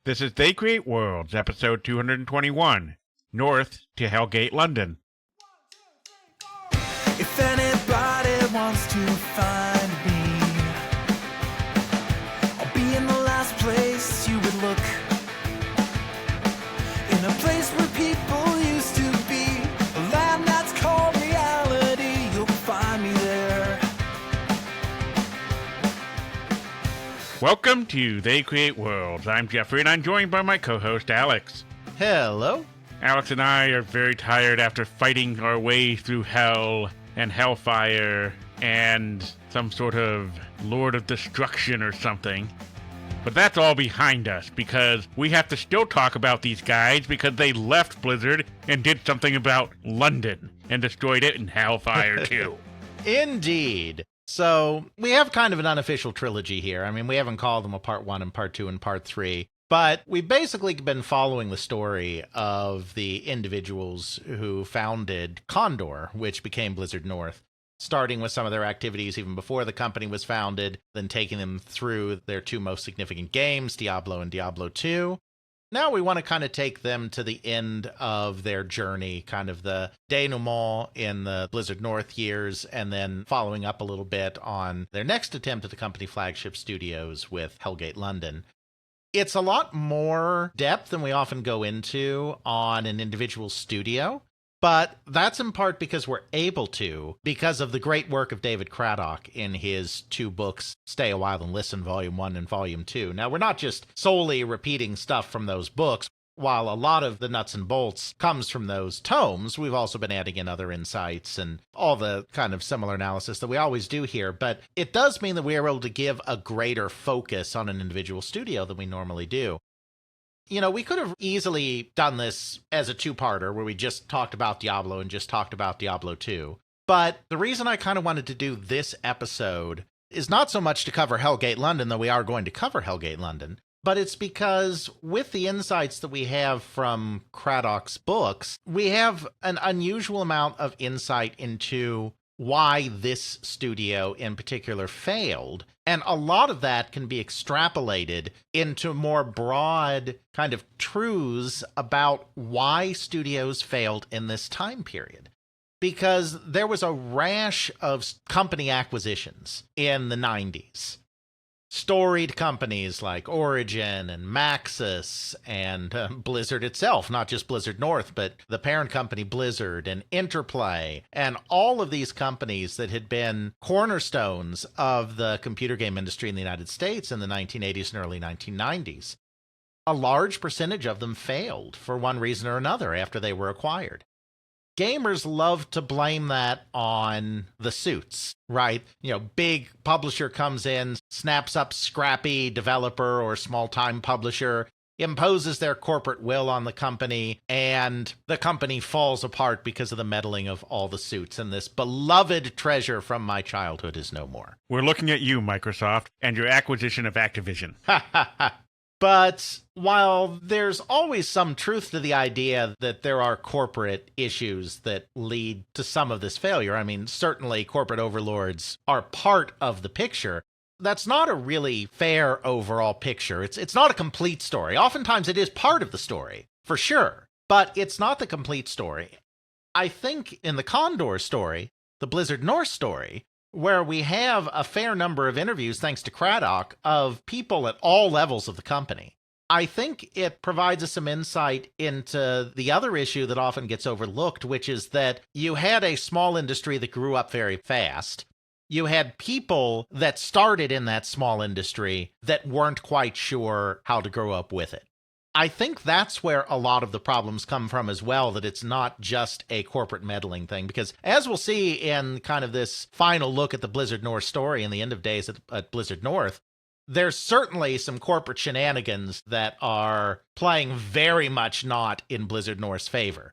This is They Create Worlds, episode 221, North to Hellgate, London. If anybody wants to find me, I'll be in the last place you would look. In a place where people used to be, a land that's called reality, you'll find me there. Welcome to They Create Worlds. I'm Jeffrey, and I'm joined by my co-host, Alex. Hello. Alex and I are very tired after fighting our way through hell and hellfire and some sort of Lord of Destruction or something. But that's all behind us because we have to still talk about these guys because they left Blizzard and did something about London and destroyed it in Hellfire 2. Indeed. So we have kind of an unofficial trilogy here. I mean, we haven't called them a part 1 and part 2 and part 3. But we've basically been following the story of the individuals who founded Condor, which became Blizzard North, starting with some of their activities even before the company was founded, then taking them through their two most significant games, Diablo and Diablo 2. Now we want to kind of take them to the end of their journey, kind of the denouement in the Blizzard North years, and then following up a little bit on their next attempt at the company Flagship Studios with Hellgate London. It's a lot more depth than we often go into on an individual studio, but that's in part because we're able to, because of the great work of David Craddock in his two books, Stay a While and Listen, Volume 1 and Volume 2. Now, we're not just solely repeating stuff from those books. While a lot of the nuts and bolts comes from those tomes, we've also been adding in other insights and all the kind of similar analysis that we always do here. But it does mean that we are able to give a greater focus on an individual studio than we normally do. You know, we could have easily done this as a two-parter where we just talked about Diablo and just talked about Diablo 2. But the reason I kind of wanted to do this episode is not so much to cover Hellgate London, though we are going to cover Hellgate London, but it's because with the insights that we have from Craddock's books, we have an unusual amount of insight into why this studio in particular failed. And a lot of that can be extrapolated into more broad kind of truths about why studios failed in this time period. Because there was a rash of company acquisitions in the 90s. Storied companies like Origin and Maxis and Blizzard itself, not just Blizzard North, but the parent company Blizzard and Interplay, and all of these companies that had been cornerstones of the computer game industry in the United States in the 1980s and early 1990s. A large percentage of them failed for one reason or another after they were acquired. Gamers love to blame that on the suits, right? You know, big publisher comes in, snaps up scrappy developer or small-time publisher, imposes their corporate will on the company, and the company falls apart because of the meddling of all the suits, and this beloved treasure from my childhood is no more. We're looking at you, Microsoft, and your acquisition of Activision. Ha ha ha. But while there's always some truth to the idea that there are corporate issues that lead to some of this failure, I mean, certainly corporate overlords are part of the picture. That's not a really fair overall picture. It's not a complete story. Oftentimes it is part of the story, for sure, but it's not the complete story. I think in the Condor story, the Blizzard North story, where we have a fair number of interviews, thanks to Craddock, of people at all levels of the company. I think it provides us some insight into the other issue that often gets overlooked, which is that you had a small industry that grew up very fast. You had people that started in that small industry that weren't quite sure how to grow up with it. I think that's where a lot of the problems come from as well, that it's not just a corporate meddling thing. Because as we'll see in kind of this final look at the Blizzard North story in the end of days at Blizzard North, there's certainly some corporate shenanigans that are playing very much not in Blizzard North's favor.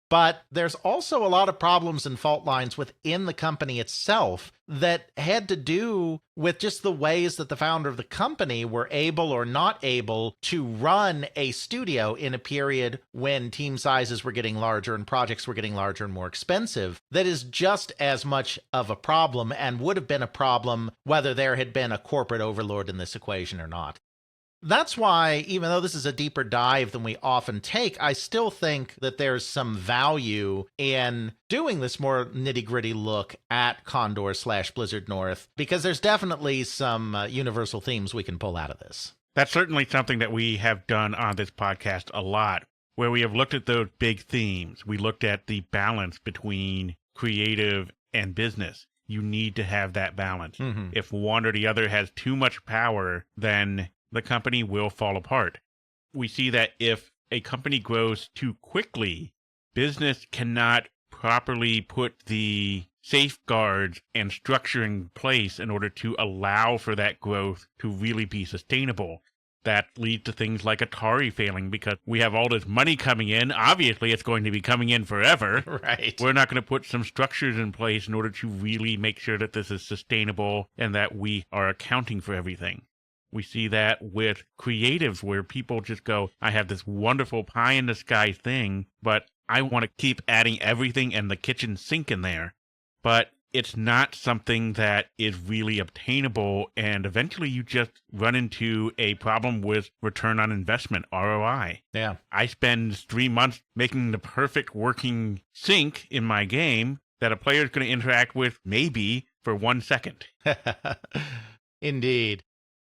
But there's also a lot of problems and fault lines within the company itself that had to do with just the ways that the founder of the company were able or not able to run a studio in a period when team sizes were getting larger and projects were getting larger and more expensive. That is just as much of a problem and would have been a problem whether there had been a corporate overlord in this equation or not. That's why, even though this is a deeper dive than we often take, I still think that there's some value in doing this more nitty-gritty look at Condor/Blizzard North, because there's definitely some universal themes we can pull out of this. That's certainly something that we have done on this podcast a lot, where we have looked at those big themes. We looked at the balance between creative and business. You need to have that balance. Mm-hmm. If one or the other has too much power, then the company will fall apart. We see that if a company grows too quickly, business cannot properly put the safeguards and structure in place in order to allow for that growth to really be sustainable. That leads to things like Atari failing because we have all this money coming in. Obviously, it's going to be coming in forever. Right. We're not going to put some structures in place in order to really make sure that this is sustainable and that we are accounting for everything. We see that with creatives where people just go, I have this wonderful pie-in-the-sky thing, but I want to keep adding everything and the kitchen sink in there. But it's not something that is really obtainable, and eventually you just run into a problem with return on investment, ROI. Yeah. I spend 3 months making the perfect working sink in my game that a player is going to interact with maybe for 1 second. Indeed.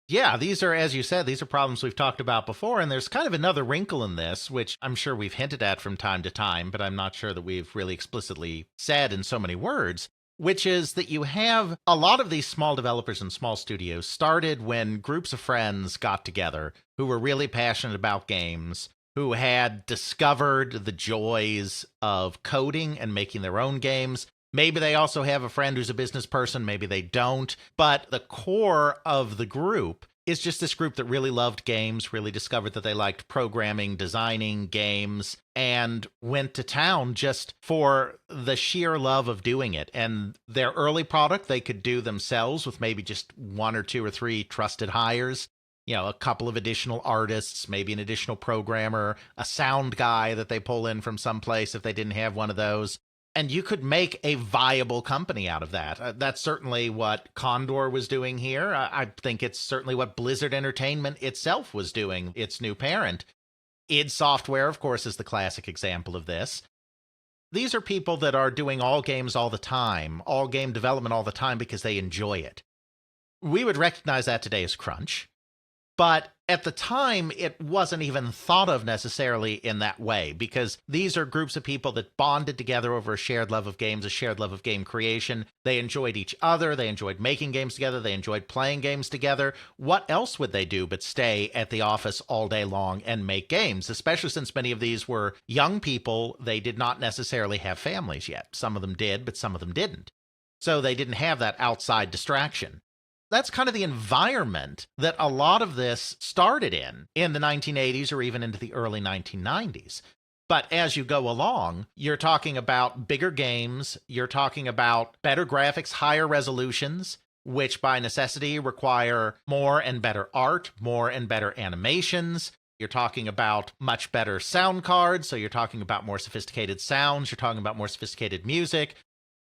Yeah, these are, as you said, these are problems we've talked about before, and there's kind of another wrinkle in this, which I'm sure we've hinted at from time to time, but I'm not sure that we've really explicitly said in so many words, which is that you have a lot of these small developers and small studios started when groups of friends got together who were really passionate about games, who had discovered the joys of coding and making their own games. Maybe they also have a friend who's a business person, maybe they don't, but the core of the group is just this group that really loved games, really discovered that they liked programming, designing games, and went to town just for the sheer love of doing it. And their early product they could do themselves with maybe just 1 or 2 or 3 trusted hires. You know, a couple of additional artists, maybe an additional programmer, a sound guy that they pull in from someplace if they didn't have one of those. And you could make a viable company out of that. That's certainly what Condor was doing here. I think it's certainly what Blizzard Entertainment itself was doing, its new parent. id Software, of course, is the classic example of this. These are people that are doing all games all the time, all game development all the time because they enjoy it. We would recognize that today as crunch. But at the time, it wasn't even thought of necessarily in that way, because these are groups of people that bonded together over a shared love of games, a shared love of game creation. They enjoyed each other. They enjoyed making games together. They enjoyed playing games together. What else would they do but stay at the office all day long and make games, especially since many of these were young people. They did not necessarily have families yet. Some of them did, but some of them didn't. So they didn't have that outside distraction. That's kind of the environment that a lot of this started in the 1980s or even into the early 1990s. But as you go along, you're talking about bigger games, you're talking about better graphics, higher resolutions, which by necessity require more and better art, more and better animations. You're talking about much better sound cards, so you're talking about more sophisticated sounds, you're talking about more sophisticated music.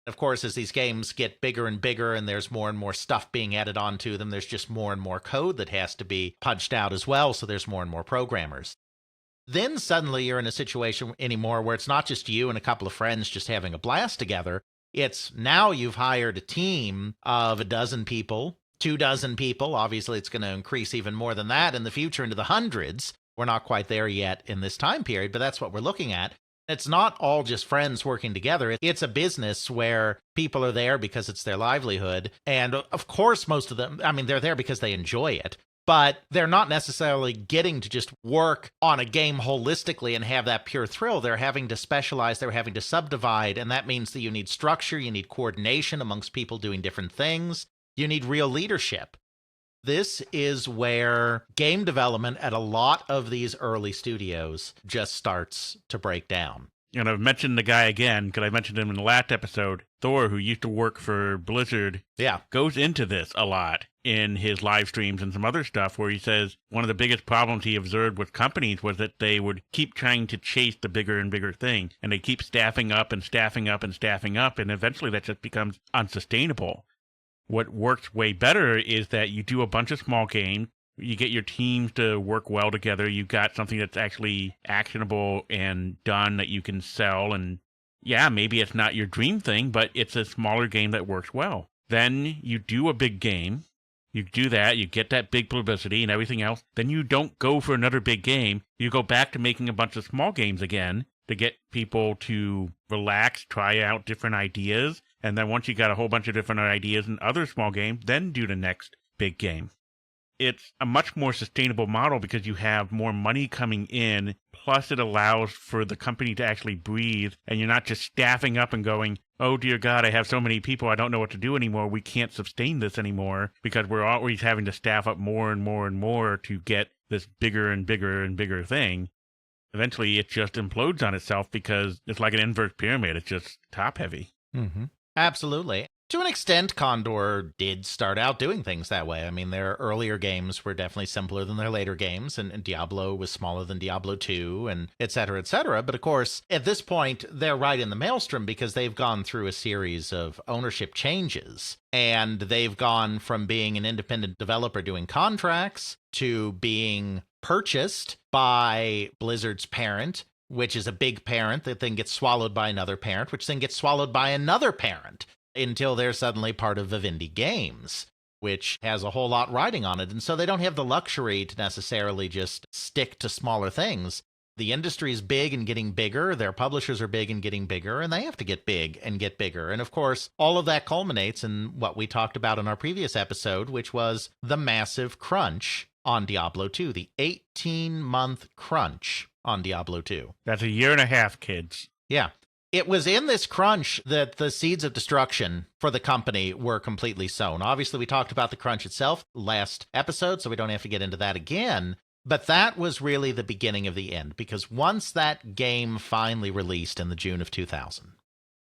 Of course, as these games get bigger and bigger and there's more and more stuff being added onto them, there's just more and more code that has to be punched out as well, so there's more and more programmers. Then suddenly you're in a situation anymore where it's not just you and a couple of friends just having a blast together. It's now you've hired a team of 12 people, 24 people. Obviously, it's going to increase even more than that in the future into the hundreds. We're not quite there yet in this time period, but that's what we're looking at. It's not all just friends working together. It's a business where people are there because it's their livelihood. And of course, most of them, they're there because they enjoy it. But they're not necessarily getting to just work on a game holistically and have that pure thrill. They're having to specialize, they're having to subdivide, and that means that you need structure, you need coordination amongst people doing different things. You need real leadership. This is where game development at a lot of these early studios just starts to break down. And I've mentioned the guy again, because I mentioned him in the last episode. Thor, who used to work for Blizzard, goes into this a lot in his live streams and some other stuff, where he says one of the biggest problems he observed with companies was that they would keep trying to chase the bigger and bigger thing, and they keep staffing up and staffing up and staffing up, and eventually that just becomes unsustainable. What works way better is that you do a bunch of small games, You get your teams to work well together. You've got something that's actually actionable and done that you can sell. And yeah, maybe it's not your dream thing, but it's a smaller game that works well. Then you do a big game. You do that, you get that big publicity and everything else. Then you don't go for another big game. You go back to making a bunch of small games again to get people to relax, try out different ideas. And then once you got a whole bunch of different ideas and other small games, then do the next big game. It's a much more sustainable model because you have more money coming in, plus it allows for the company to actually breathe, and you're not just staffing up and going, oh dear God, I have so many people, I don't know what to do anymore, we can't sustain this anymore, because we're always having to staff up more and more and more to get this bigger and bigger and bigger thing. Eventually it just implodes on itself because it's like an inverse pyramid, it's just top heavy. Mm-hmm. Absolutely. To an extent, Condor did start out doing things that way. I mean, their earlier games were definitely simpler than their later games, and Diablo was smaller than Diablo 2, and et cetera, et cetera. But of course, at this point, they're right in the maelstrom because they've gone through a series of ownership changes, and they've gone from being an independent developer doing contracts to being purchased by Blizzard's parent, which is a big parent that then gets swallowed by another parent, which then gets swallowed by another parent, until they're suddenly part of Vivendi Games, which has a whole lot riding on it. And so they don't have the luxury to necessarily just stick to smaller things. The industry is big and getting bigger. Their publishers are big and getting bigger, and they have to get big and get bigger. And of course, all of that culminates in what we talked about in our previous episode, which was the massive crunch on Diablo 2, the 18-month crunch on Diablo 2. That's a year and a half, kids. Yeah. It was in this crunch that the seeds of destruction for the company were completely sown. Obviously, we talked about the crunch itself last episode, so we don't have to get into that again. But that was really the beginning of the end, because once that game finally released in the June of 2000,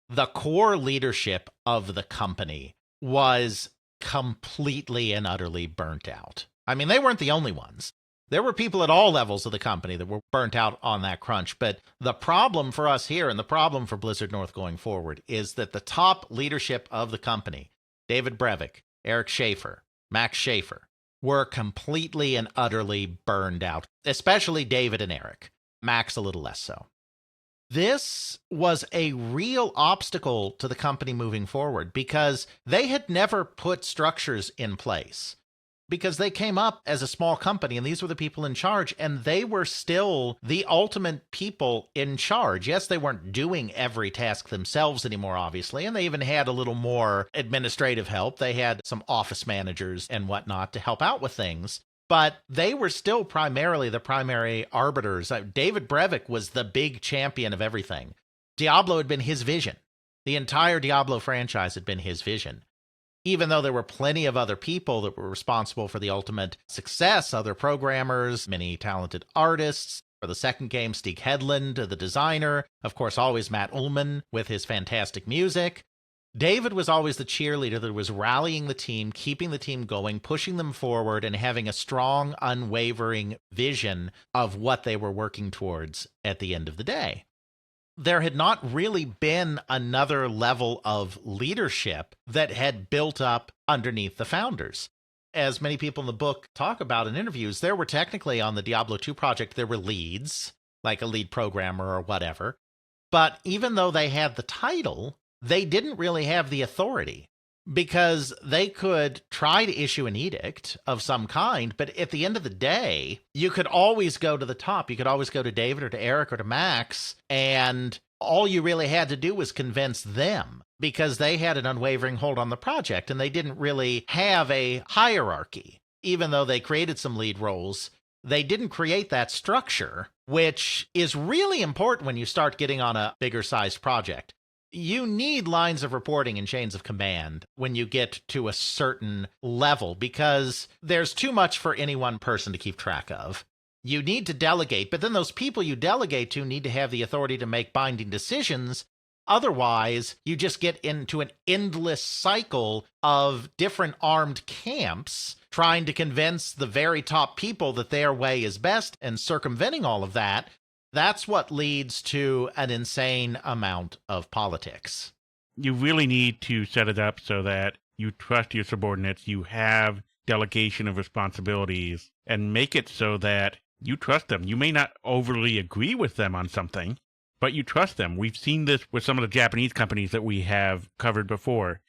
the core leadership of the company was completely and utterly burnt out. I mean, they weren't the only ones. There were people at all levels of the company that were burnt out on that crunch, but the problem for us here and the problem for Blizzard North going forward is that the top leadership of the company, David Brevik, Eric Schaefer, Max Schaefer, were completely and utterly burned out, especially David and Eric. Max a little less so. This was a real obstacle to the company moving forward because they had never put structures in place. Because they came up as a small company, and these were the people in charge, and they were still the ultimate people in charge. Yes, they weren't doing every task themselves anymore, obviously, and they even had a little more administrative help. They had some office managers and whatnot to help out with things, but they were still primarily the primary arbiters. David Brevik was the big champion of everything. Diablo had been his vision. The entire Diablo franchise had been his vision. Even though there were plenty of other people that were responsible for the ultimate success, other programmers, many talented artists. For the second game, Stig Hedlund, the designer. Of course, always Matt Ullman with his fantastic music. David was always the cheerleader that was rallying the team, keeping the team going, pushing them forward, and having a strong, unwavering vision of what they were working towards at the end of the day. There had not really been another level of leadership that had built up underneath the founders. As many people in the book talk about in interviews, there were technically on the Diablo 2 project, there were leads, like a lead programmer or whatever. But even though they had the title, they didn't really have the authority, because they could try to issue an edict of some kind, but at the end of the day, you could always go to the top. You could always go to David or to Eric or to Max, and all you really had to do was convince them, because they had an unwavering hold on the project, and they didn't really have a hierarchy. Even though they created some lead roles, they didn't create that structure, which is really important when you start getting on a bigger sized project. You need lines of reporting and chains of command when you get to a certain level, because there's too much for any one person to keep track of. You need to delegate, but then those people you delegate to need to have the authority to make binding decisions. Otherwise, you just get into an endless cycle of different armed camps trying to convince the very top people that their way is best and circumventing all of that. That's what leads to an insane amount of politics. You really need to set it up so that you trust your subordinates. You have delegation of responsibilities and make it so that you trust them. You may not overly agree with them on something, but you trust them. We've seen this with some of the Japanese companies that we have covered before.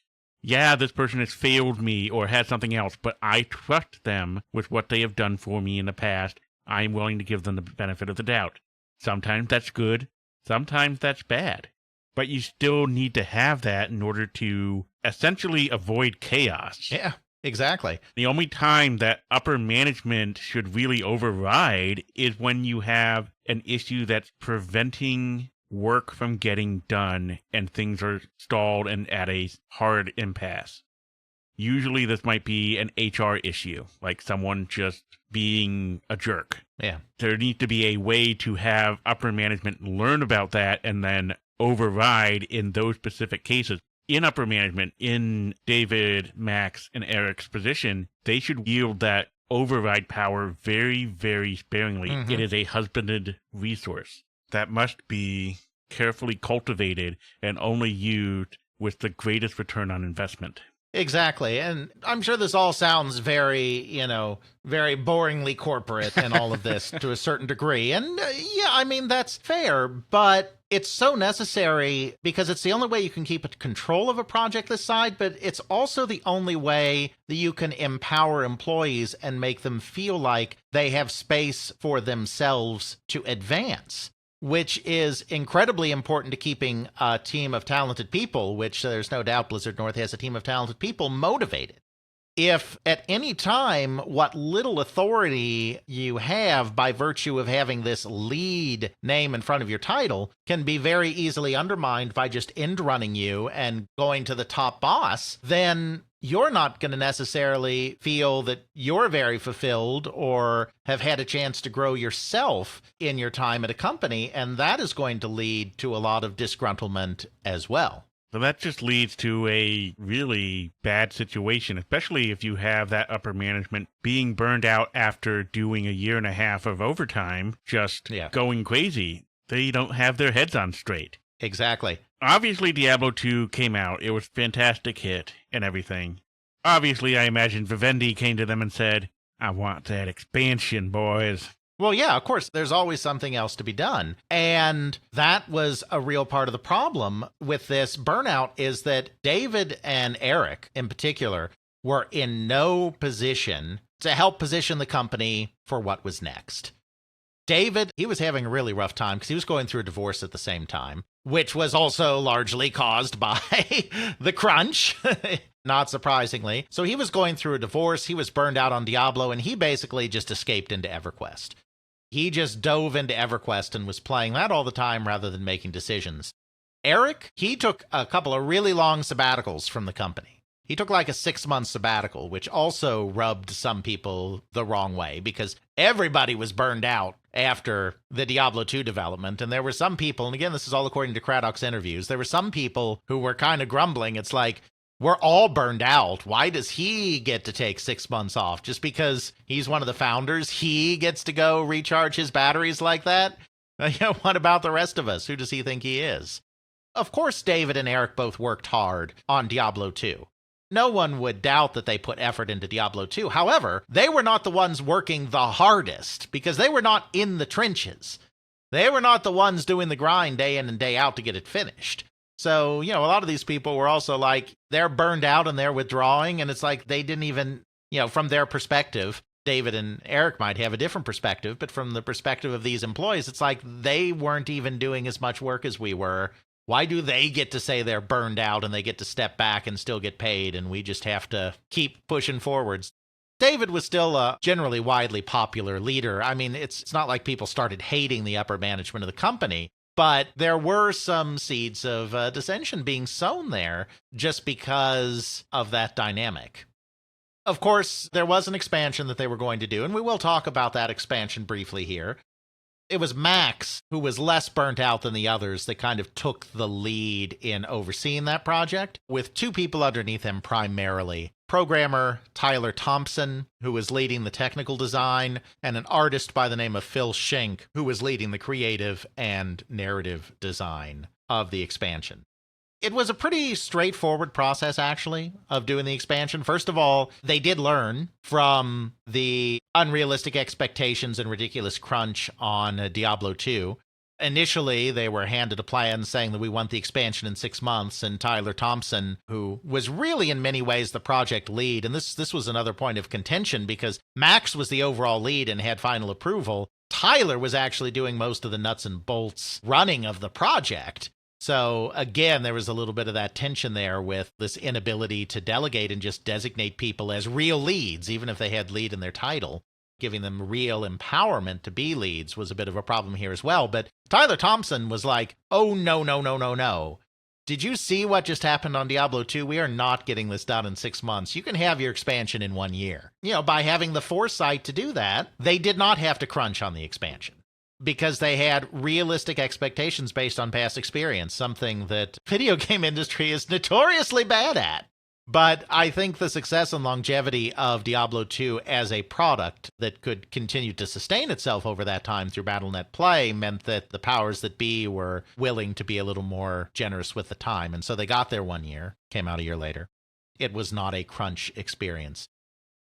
Yeah, this person has failed me or has something else, but I trust them with what they have done for me in the past. I'm willing to give them the benefit of the doubt. Sometimes that's good. Sometimes that's bad. But you still need to have that in order to essentially avoid chaos. Yeah, exactly. The only time that upper management should really override is when you have an issue that's preventing work from getting done and things are stalled and at a hard impasse. Usually this might be an HR issue, like someone just being a jerk. Yeah. There needs to be a way to have upper management learn about that and then override in those specific cases. In upper management, in David, Max, and Eric's position, they should wield that override power very, very sparingly. Mm-hmm. It is a husbanded resource that must be carefully cultivated and only used with the greatest return on investment. Exactly. And I'm sure this all sounds very, very boringly corporate and all of this to a certain degree. And yeah, I mean, that's fair, but it's so necessary because it's the only way you can keep control of a project this side, but it's also the only way that you can empower employees and make them feel like they have space for themselves to advance, which is incredibly important to keeping a team of talented people, which there's no doubt Blizzard North has a team of talented people motivated. If at any time what little authority you have by virtue of having this lead name in front of your title can be very easily undermined by just end running you and going to the top boss, then you're not going to necessarily feel that you're very fulfilled or have had a chance to grow yourself in your time at a company, and that is going to lead to a lot of disgruntlement as well. So that just leads to a really bad situation, especially if you have that upper management being burned out after doing a year and a half of overtime, just going crazy. They don't have their heads on straight. Exactly. Obviously, Diablo 2 came out. It was a fantastic hit and everything. Obviously, I imagine Vivendi came to them and said, I want that expansion, boys. Well, yeah, of course, there's always something else to be done. And that was a real part of the problem with this burnout is that David and Eric, in particular, were in no position to help position the company for what was next. David, he was having a really rough time because he was going through a divorce at the same time, which was also largely caused by the crunch, not surprisingly. So he was going through a divorce, he was burned out on Diablo, and he basically just escaped into EverQuest. He just dove into EverQuest and was playing that all the time rather than making decisions. Eric, he took a couple of really long sabbaticals from the company. He took like a 6-month sabbatical, which also rubbed some people the wrong way because everybody was burned out after the Diablo 2 development. And there were some people, and again, this is all according to Craddock's interviews, there were some people who were kind of grumbling. It's like, we're all burned out. Why does he get to take 6 months off? Just because he's one of the founders, he gets to go recharge his batteries like that? What about the rest of us? Who does he think he is? Of course, David and Eric both worked hard on Diablo 2. No one would doubt that they put effort into Diablo 2. However, they were not the ones working the hardest because they were not in the trenches. They were not the ones doing the grind day in and day out to get it finished. So, a lot of these people were also like, they're burned out and they're withdrawing. And it's like they didn't even, from their perspective, David and Eric might have a different perspective. But from the perspective of these employees, it's like they weren't even doing as much work as we were. Why do they get to say they're burned out and they get to step back and still get paid? And we just have to keep pushing forwards. David was still a generally widely popular leader. I mean, it's not like people started hating the upper management of the company. But there were some seeds of dissension being sown there just because of that dynamic. Of course, there was an expansion that they were going to do, and we will talk about that expansion briefly here. It was Max, who was less burnt out than the others, that kind of took the lead in overseeing that project, with 2 people underneath him primarily. Programmer Tyler Thompson, who was leading the technical design, and an artist by the name of Phil Schenk, who was leading the creative and narrative design of the expansion. It was a pretty straightforward process, actually, of doing the expansion. First of all, they did learn from the unrealistic expectations and ridiculous crunch on Diablo 2. Initially, they were handed a plan saying that we want the expansion in 6 months, and Tyler Thompson, who was really in many ways the project lead, and this was another point of contention because Max was the overall lead and had final approval. Tyler was actually doing most of the nuts and bolts running of the project. So again, there was a little bit of that tension there with this inability to delegate and just designate people as real leads, even if they had lead in their title. Giving them real empowerment to be leads was a bit of a problem here as well. But Tyler Thompson was like, oh, no, no, no, no, no. Did you see what just happened on Diablo 2? We are not getting this done in 6 months. You can have your expansion in 1 year. By having the foresight to do that, they did not have to crunch on the expansion because they had realistic expectations based on past experience, something that video game industry is notoriously bad at. But I think the success and longevity of Diablo 2 as a product that could continue to sustain itself over that time through Battle.net play meant that the powers that be were willing to be a little more generous with the time. And so they got there 1 year, came out a year later. It was not a crunch experience.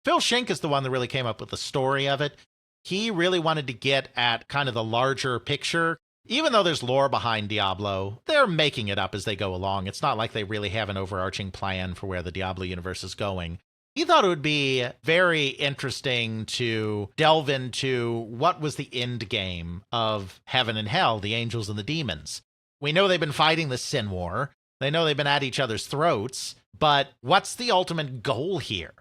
Phil Schenk is the one that really came up with the story of it. He really wanted to get at kind of the larger picture. Even though there's lore behind Diablo, they're making it up as they go along. It's not like they really have an overarching plan for where the Diablo universe is going. He thought it would be very interesting to delve into what was the end game of heaven and hell, the angels and the demons. We know they've been fighting the sin war. They know they've been at each other's throats. But what's the ultimate goal here?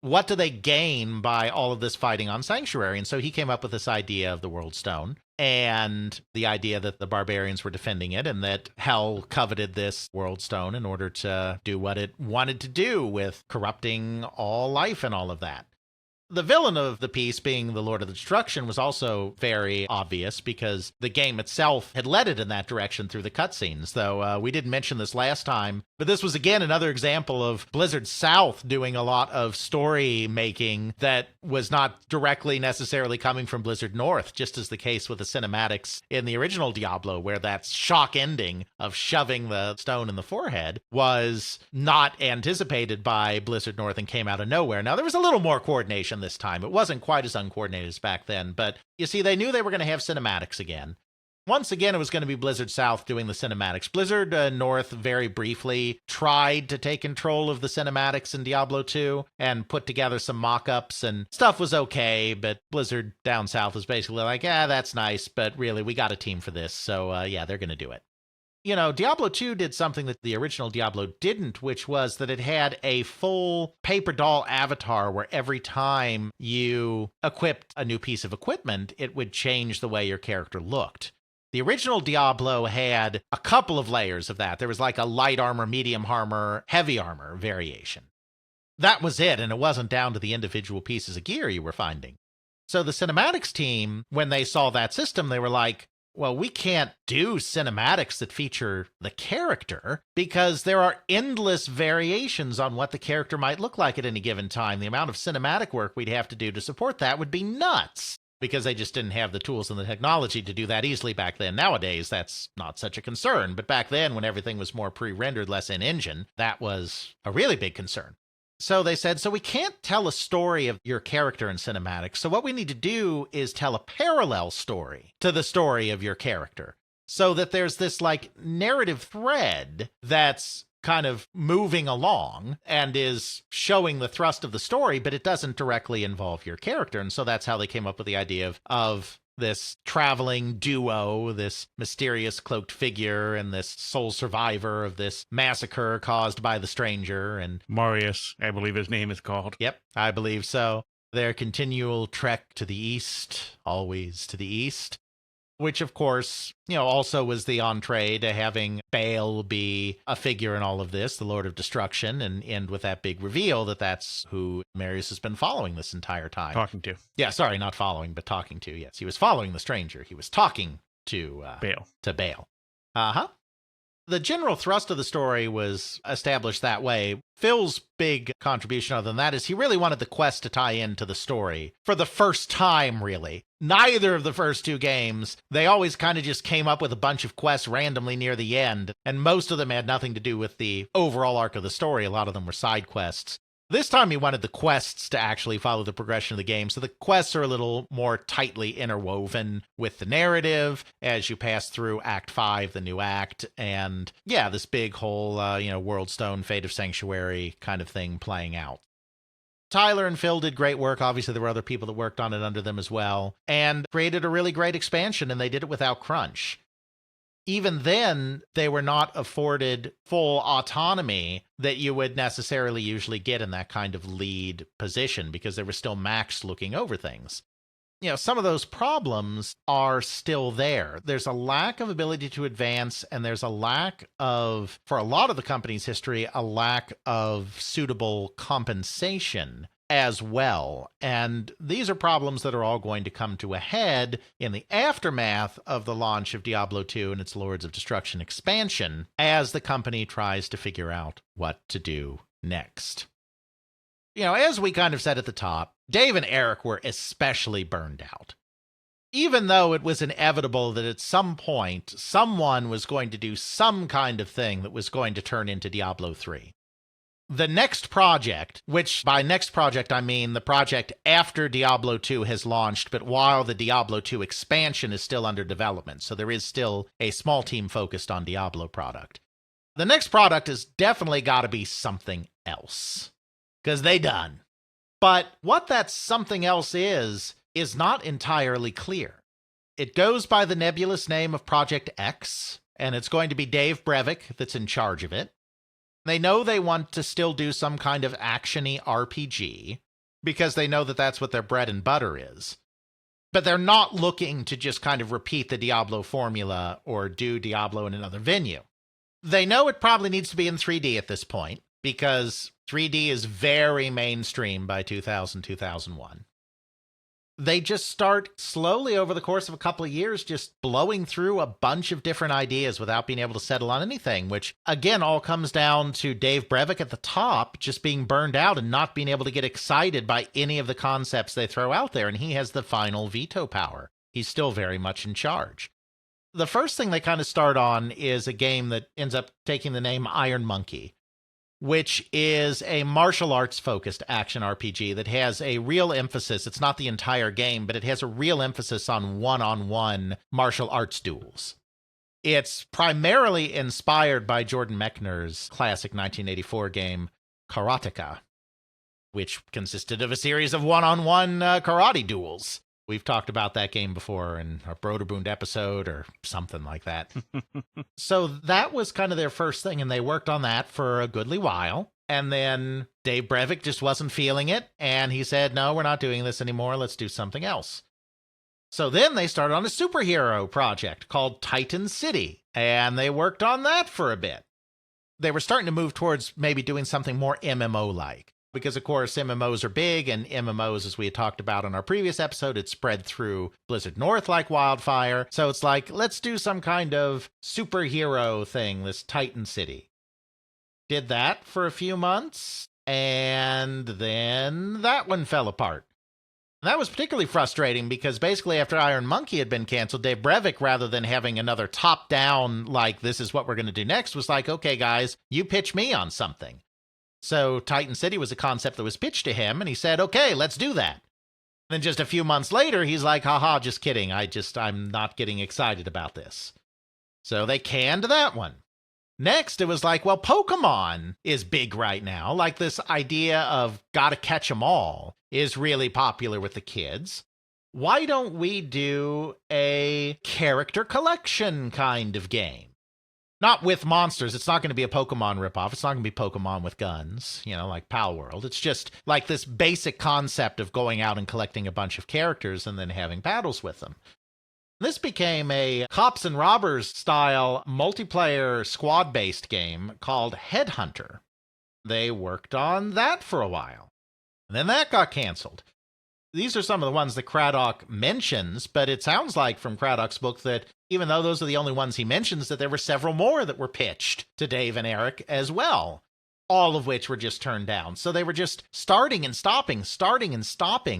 What do they gain by all of this fighting on Sanctuary? And so he came up with this idea of the World Stone and the idea that the barbarians were defending it and that Hell coveted this World Stone in order to do what it wanted to do with corrupting all life and all of that. The villain of the piece, being the Lord of Destruction, was also very obvious because the game itself had led it in that direction through the cutscenes, though we didn't mention this last time. But this was, again, another example of Blizzard South doing a lot of story making that was not directly necessarily coming from Blizzard North, just as the case with the cinematics in the original Diablo, where that shock ending of shoving the stone in the forehead was not anticipated by Blizzard North and came out of nowhere. Now, there was a little more coordination this time. It wasn't quite as uncoordinated as back then, but you see, they knew they were going to have cinematics again. Once again, it was going to be Blizzard South doing the cinematics. Blizzard North very briefly tried to take control of the cinematics in Diablo 2 and put together some mock-ups, and stuff was okay, but Blizzard down south was basically like, that's nice, but really, we got a team for this, so yeah, they're going to do it. Diablo 2 did something that the original Diablo didn't, which was that it had a full paper doll avatar where every time you equipped a new piece of equipment, it would change the way your character looked. The original Diablo had a couple of layers of that. There was like a light armor, medium armor, heavy armor variation. That was it, and it wasn't down to the individual pieces of gear you were finding. So the cinematics team, when they saw that system, they were like, well, we can't do cinematics that feature the character because there are endless variations on what the character might look like at any given time. The amount of cinematic work we'd have to do to support that would be nuts because they just didn't have the tools and the technology to do that easily back then. Nowadays, that's not such a concern. But back then, when everything was more pre-rendered, less in-engine, that was a really big concern. So they said, so we can't tell a story of your character in cinematics. So what we need to do is tell a parallel story to the story of your character so that there's this like narrative thread that's kind of moving along and is showing the thrust of the story, but it doesn't directly involve your character. And so that's how they came up with the idea of this traveling duo, this mysterious cloaked figure, and this sole survivor of this massacre caused by the stranger. And Marius, I believe his name is called. Yep, I believe so. Their continual trek to the east, always to the east, which, of course, also was the entree to having Baal be a figure in all of this, the Lord of Destruction, and end with that big reveal that that's who Marius has been following this entire time. Talking to. Yeah, sorry, not following, but talking to. Yes, he was following the stranger. He was talking to Baal. To Baal. Uh-huh. The general thrust of the story was established that way. Phil's big contribution other than that is he really wanted the quest to tie into the story for the first time, really. Neither of the first two games, they always kind of just came up with a bunch of quests randomly near the end, and most of them had nothing to do with the overall arc of the story. A lot of them were side quests. This time he wanted the quests to actually follow the progression of the game, so the quests are a little more tightly interwoven with the narrative as you pass through Act 5, the new act, and yeah, this big whole, World Stone, Fate of Sanctuary kind of thing playing out. Tyler and Phil did great work. Obviously, there were other people that worked on it under them as well, and created a really great expansion, and they did it without crunch. Even then, they were not afforded full autonomy that you would necessarily usually get in that kind of lead position because they were still Max looking over things. Some of those problems are still there. There's a lack of ability to advance, and there's a lack of, for a lot of the company's history, a lack of suitable compensation as well. And these are problems that are all going to come to a head in the aftermath of the launch of Diablo 2 and its Lords of Destruction expansion as the company tries to figure out what to do next. As we kind of said at the top, Dave and Eric were especially burned out. Even though it was inevitable that at some point someone was going to do some kind of thing that was going to turn into Diablo 3. The next project, which by next project I mean the project after Diablo 2 has launched, but while the Diablo 2 expansion is still under development, so there is still a small team focused on Diablo product. The next product has definitely got to be something else, because they done. But what that something else is not entirely clear. It goes by the nebulous name of Project X, and it's going to be Dave Brevik that's in charge of it. They know they want to still do some kind of action-y RPG because they know that that's what their bread and butter is. But they're not looking to just kind of repeat the Diablo formula or do Diablo in another venue. They know it probably needs to be in 3D at this point because 3D is very mainstream by 2000, 2001. They just start slowly over the course of a couple of years just blowing through a bunch of different ideas without being able to settle on anything, which again all comes down to Dave Brevik at the top just being burned out and not being able to get excited by any of the concepts they throw out there, and he has the final veto power. He's still very much in charge. The first thing they kind of start on is a game that ends up taking the name Iron Monkey, which is a martial arts-focused action RPG that has a real emphasis. It's not the entire game, but it has a real emphasis on one-on-one martial arts duels. It's primarily inspired by Jordan Mechner's classic 1984 game, Karateka, which consisted of a series of one-on-one karate duels. We've talked about that game before in a Broderbund episode or something like that. So that was kind of their first thing, and they worked on that for a goodly while. And then Dave Brevik just wasn't feeling it, and he said, no, we're not doing this anymore. Let's do something else. So then they started on a superhero project called Titan City, and they worked on that for a bit. They were starting to move towards maybe doing something more MMO-like. Because, of course, MMOs are big, and MMOs, as we had talked about on our previous episode, it spread through Blizzard North like wildfire. So it's like, let's do some kind of superhero thing, this Titan City. Did that for a few months, and then that one fell apart. And that was particularly frustrating because basically after Iron Monkey had been canceled, Dave Brevik, rather than having another top-down, like, this is what we're going to do next, was like, okay, guys, you pitch me on something. So Titan City was a concept that was pitched to him, and he said, okay, let's do that. Then just a few months later, he's like, haha, just kidding. I'm not getting excited about this. So they canned that one. Next, it was like, well, Pokemon is big right now. Like this idea of gotta catch 'em all is really popular with the kids. Why don't we do a character collection kind of game? Not with monsters. It's not going to be a Pokemon ripoff. It's not going to be Pokemon with guns, like Pal World. It's just like this basic concept of going out and collecting a bunch of characters and then having battles with them. This became a cops and robbers style multiplayer squad-based game called Headhunter. They worked on that for a while. And then that got canceled. These are some of the ones that Craddock mentions, but it sounds like from Craddock's book that even though those are the only ones he mentions, that there were several more that were pitched to Dave and Eric as well, all of which were just turned down. So they were just starting and stopping,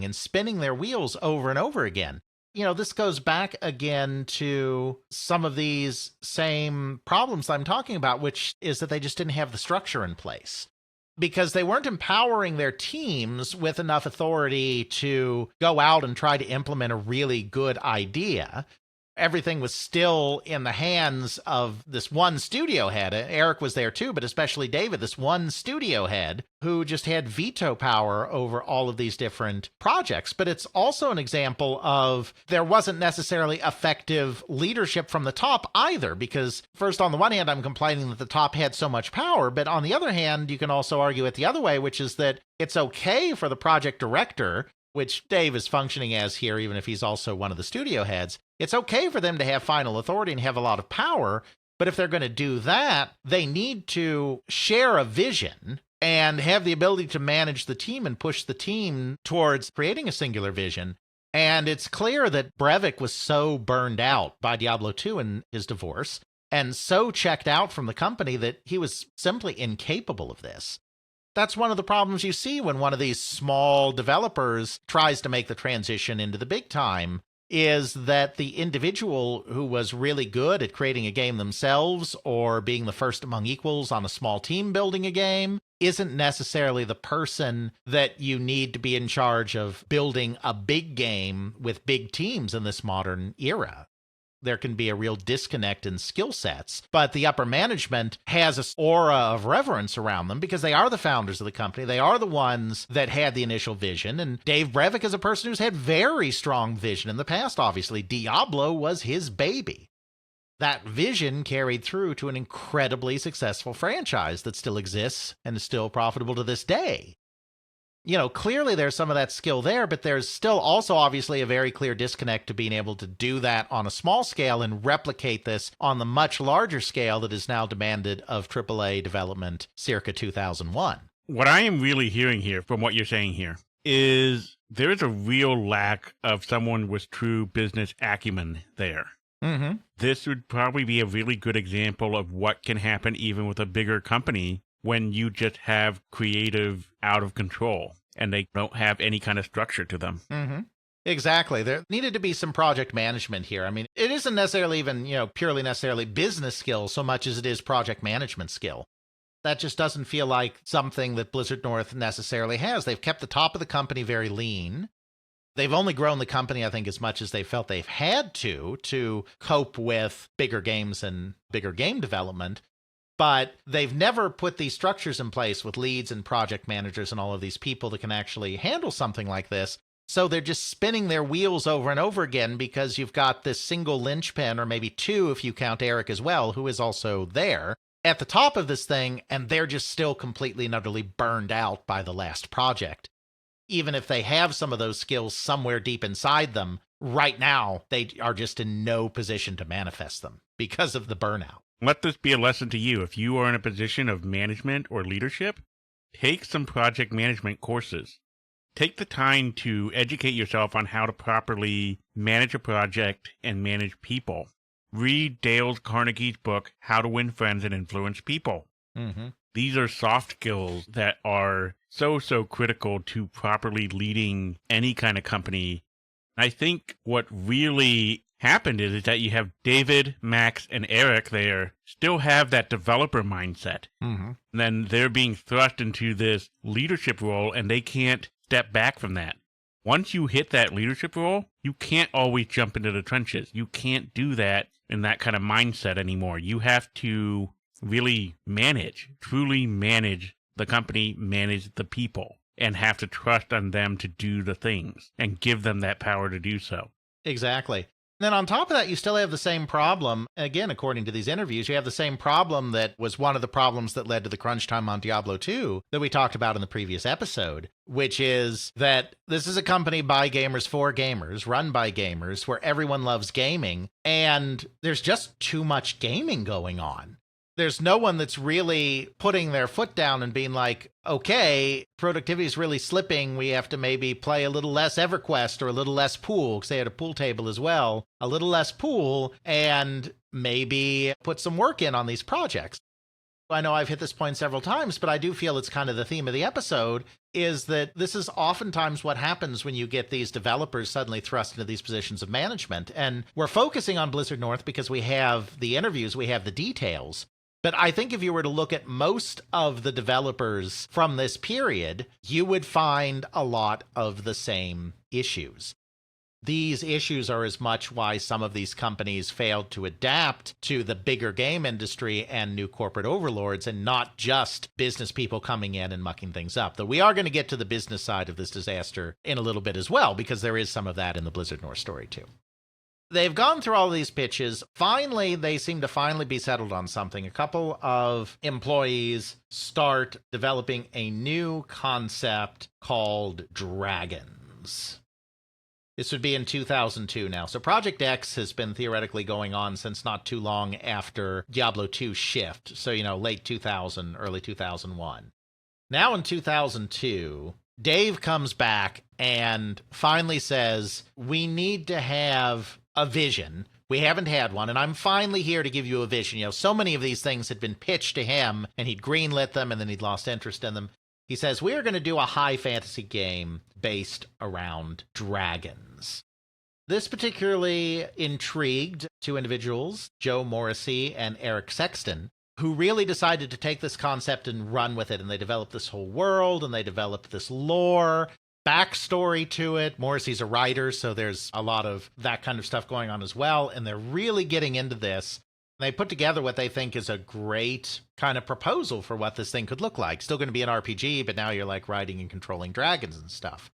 and spinning their wheels over and over again. This goes back again to some of these same problems I'm talking about, which is that they just didn't have the structure in place. Because they weren't empowering their teams with enough authority to go out and try to implement a really good idea. Everything was still in the hands of this one studio head. Eric was there too, but especially David, this one studio head who just had veto power over all of these different projects. But it's also an example of there wasn't necessarily effective leadership from the top either, because first, on the one hand, I'm complaining that the top had so much power, but on the other hand, you can also argue it the other way, which is that it's okay for the project director, which Dave is functioning as here, even if he's also one of the studio heads. It's okay for them to have final authority and have a lot of power, but if they're going to do that, they need to share a vision and have the ability to manage the team and push the team towards creating a singular vision. And it's clear that Brevik was so burned out by Diablo 2 and his divorce, and so checked out from the company that he was simply incapable of this. That's one of the problems you see when one of these small developers tries to make the transition into the big time, is that the individual who was really good at creating a game themselves or being the first among equals on a small team building a game isn't necessarily the person that you need to be in charge of building a big game with big teams in this modern era. There can be a real disconnect in skill sets, but the upper management has an aura of reverence around them because they are the founders of the company. They are the ones that had the initial vision. And Dave Brevik is a person who's had very strong vision in the past, obviously. Diablo was his baby. That vision carried through to an incredibly successful franchise that still exists and is still profitable to this day. Clearly there's some of that skill there, but there's still also obviously a very clear disconnect to being able to do that on a small scale and replicate this on the much larger scale that is now demanded of AAA development circa 2001. What I am really hearing here from what you're saying here is there is a real lack of someone with true business acumen there. Mm-hmm. This would probably be a really good example of what can happen even with a bigger company when you just have creative out of control and they don't have any kind of structure to them. Mm-hmm. Exactly. There needed to be some project management here. I mean, it isn't necessarily even, purely necessarily business skill so much as it is project management skill. That just doesn't feel like something that Blizzard North necessarily has. They've kept the top of the company very lean. They've only grown the company, I think, as much as they felt they've had to cope with bigger games and bigger game development. But they've never put these structures in place with leads and project managers and all of these people that can actually handle something like this. So they're just spinning their wheels over and over again because you've got this single linchpin, or maybe two if you count Eric as well, who is also there, at the top of this thing, and they're just still completely and utterly burned out by the last project. Even if they have some of those skills somewhere deep inside them, right now they are just in no position to manifest them because of the burnout. Let this be a lesson to you. If you are in a position of management or leadership, take some project management courses. Take the time to educate yourself on how to properly manage a project and manage people. Read Dale Carnegie's book, How to Win Friends and Influence People. Mm-hmm. These are soft skills that are so critical to properly leading any kind of company. I think what really happened is that you have David, Max, and Eric there still have that developer mindset. Mm-hmm. And then they're being thrust into this leadership role and they can't step back from that. Once you hit that leadership role, you can't always jump into the trenches. You can't do that in that kind of mindset anymore. You have to really truly manage the company, manage the people, and have to trust on them to do the things and give them that power to do so. Exactly. Then on top of that, you still have the same problem. Again, according to these interviews, you have the same problem that was one of the problems that led to the crunch time on Diablo 2 that we talked about in the previous episode, which is that this is a company by gamers for gamers, run by gamers, where everyone loves gaming, and there's just too much gaming going on. there's no one that's really putting their foot down and being like, okay, productivity is really slipping. We have to maybe play a little less EverQuest or a little less pool, because they had a pool table as well, a little less pool, and maybe put some work in on these projects. I know I've hit this point several times, but I do feel it's kind of the theme of the episode, is that this is oftentimes what happens when you get these developers suddenly thrust into these positions of management. And we're focusing on Blizzard North because we have the interviews, we have the details. But I think if you were to look at most of the developers from this period, you would find a lot of the same issues. These issues are as much why some of these companies failed to adapt to the bigger game industry and new corporate overlords, and not just business people coming in and mucking things up. Though we are going to get to the business side of this disaster in a little bit as well, because there is some of that in the Blizzard North story too. They've gone through all of these pitches. Finally, they seem to be settled on something. A couple of employees start developing a new concept called Dragons. This would be in 2002 now. So Project X has been theoretically going on since not too long after Diablo 2 Shift. So, late 2000, early 2001. Now in 2002, Dave comes back and finally says, we need to have a vision. We haven't had one, and I'm finally here to give you a vision. So many of these things had been pitched to him, and he'd greenlit them, and then he'd lost interest in them. He says, we are going to do a high fantasy game based around dragons. This particularly intrigued two individuals, Joe Morrissey and Eric Sexton, who really decided to take this concept and run with it. And they developed this whole world, and they developed this lore, backstory to it. Morrissey's a writer, so there's a lot of that kind of stuff going on as well. And they're really getting into this. They put together what they think is a great kind of proposal for what this thing could look like. Still going to be an RPG, but now you're like riding and controlling dragons and stuff.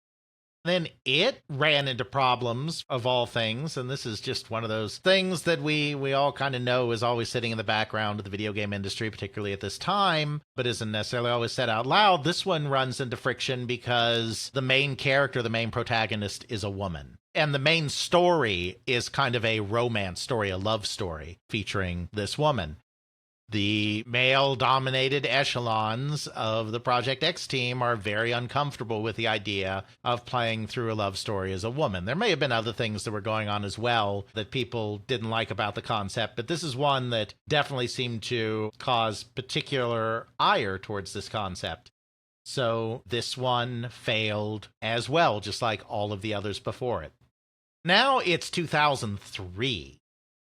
Then it ran into problems of all things, and this is just one of those things that we all kind of know is always sitting in the background of the video game industry, particularly at this time, but isn't necessarily always said out loud. This one runs into friction because the main character, the main protagonist, is a woman. And the main story is kind of a romance story, a love story featuring this woman. The male-dominated echelons of the Project X team are very uncomfortable with the idea of playing through a love story as a woman. There may have been other things that were going on as well that people didn't like about the concept, but this is one that definitely seemed to cause particular ire towards this concept. So this one failed as well, just like all of the others before it. Now it's 2003.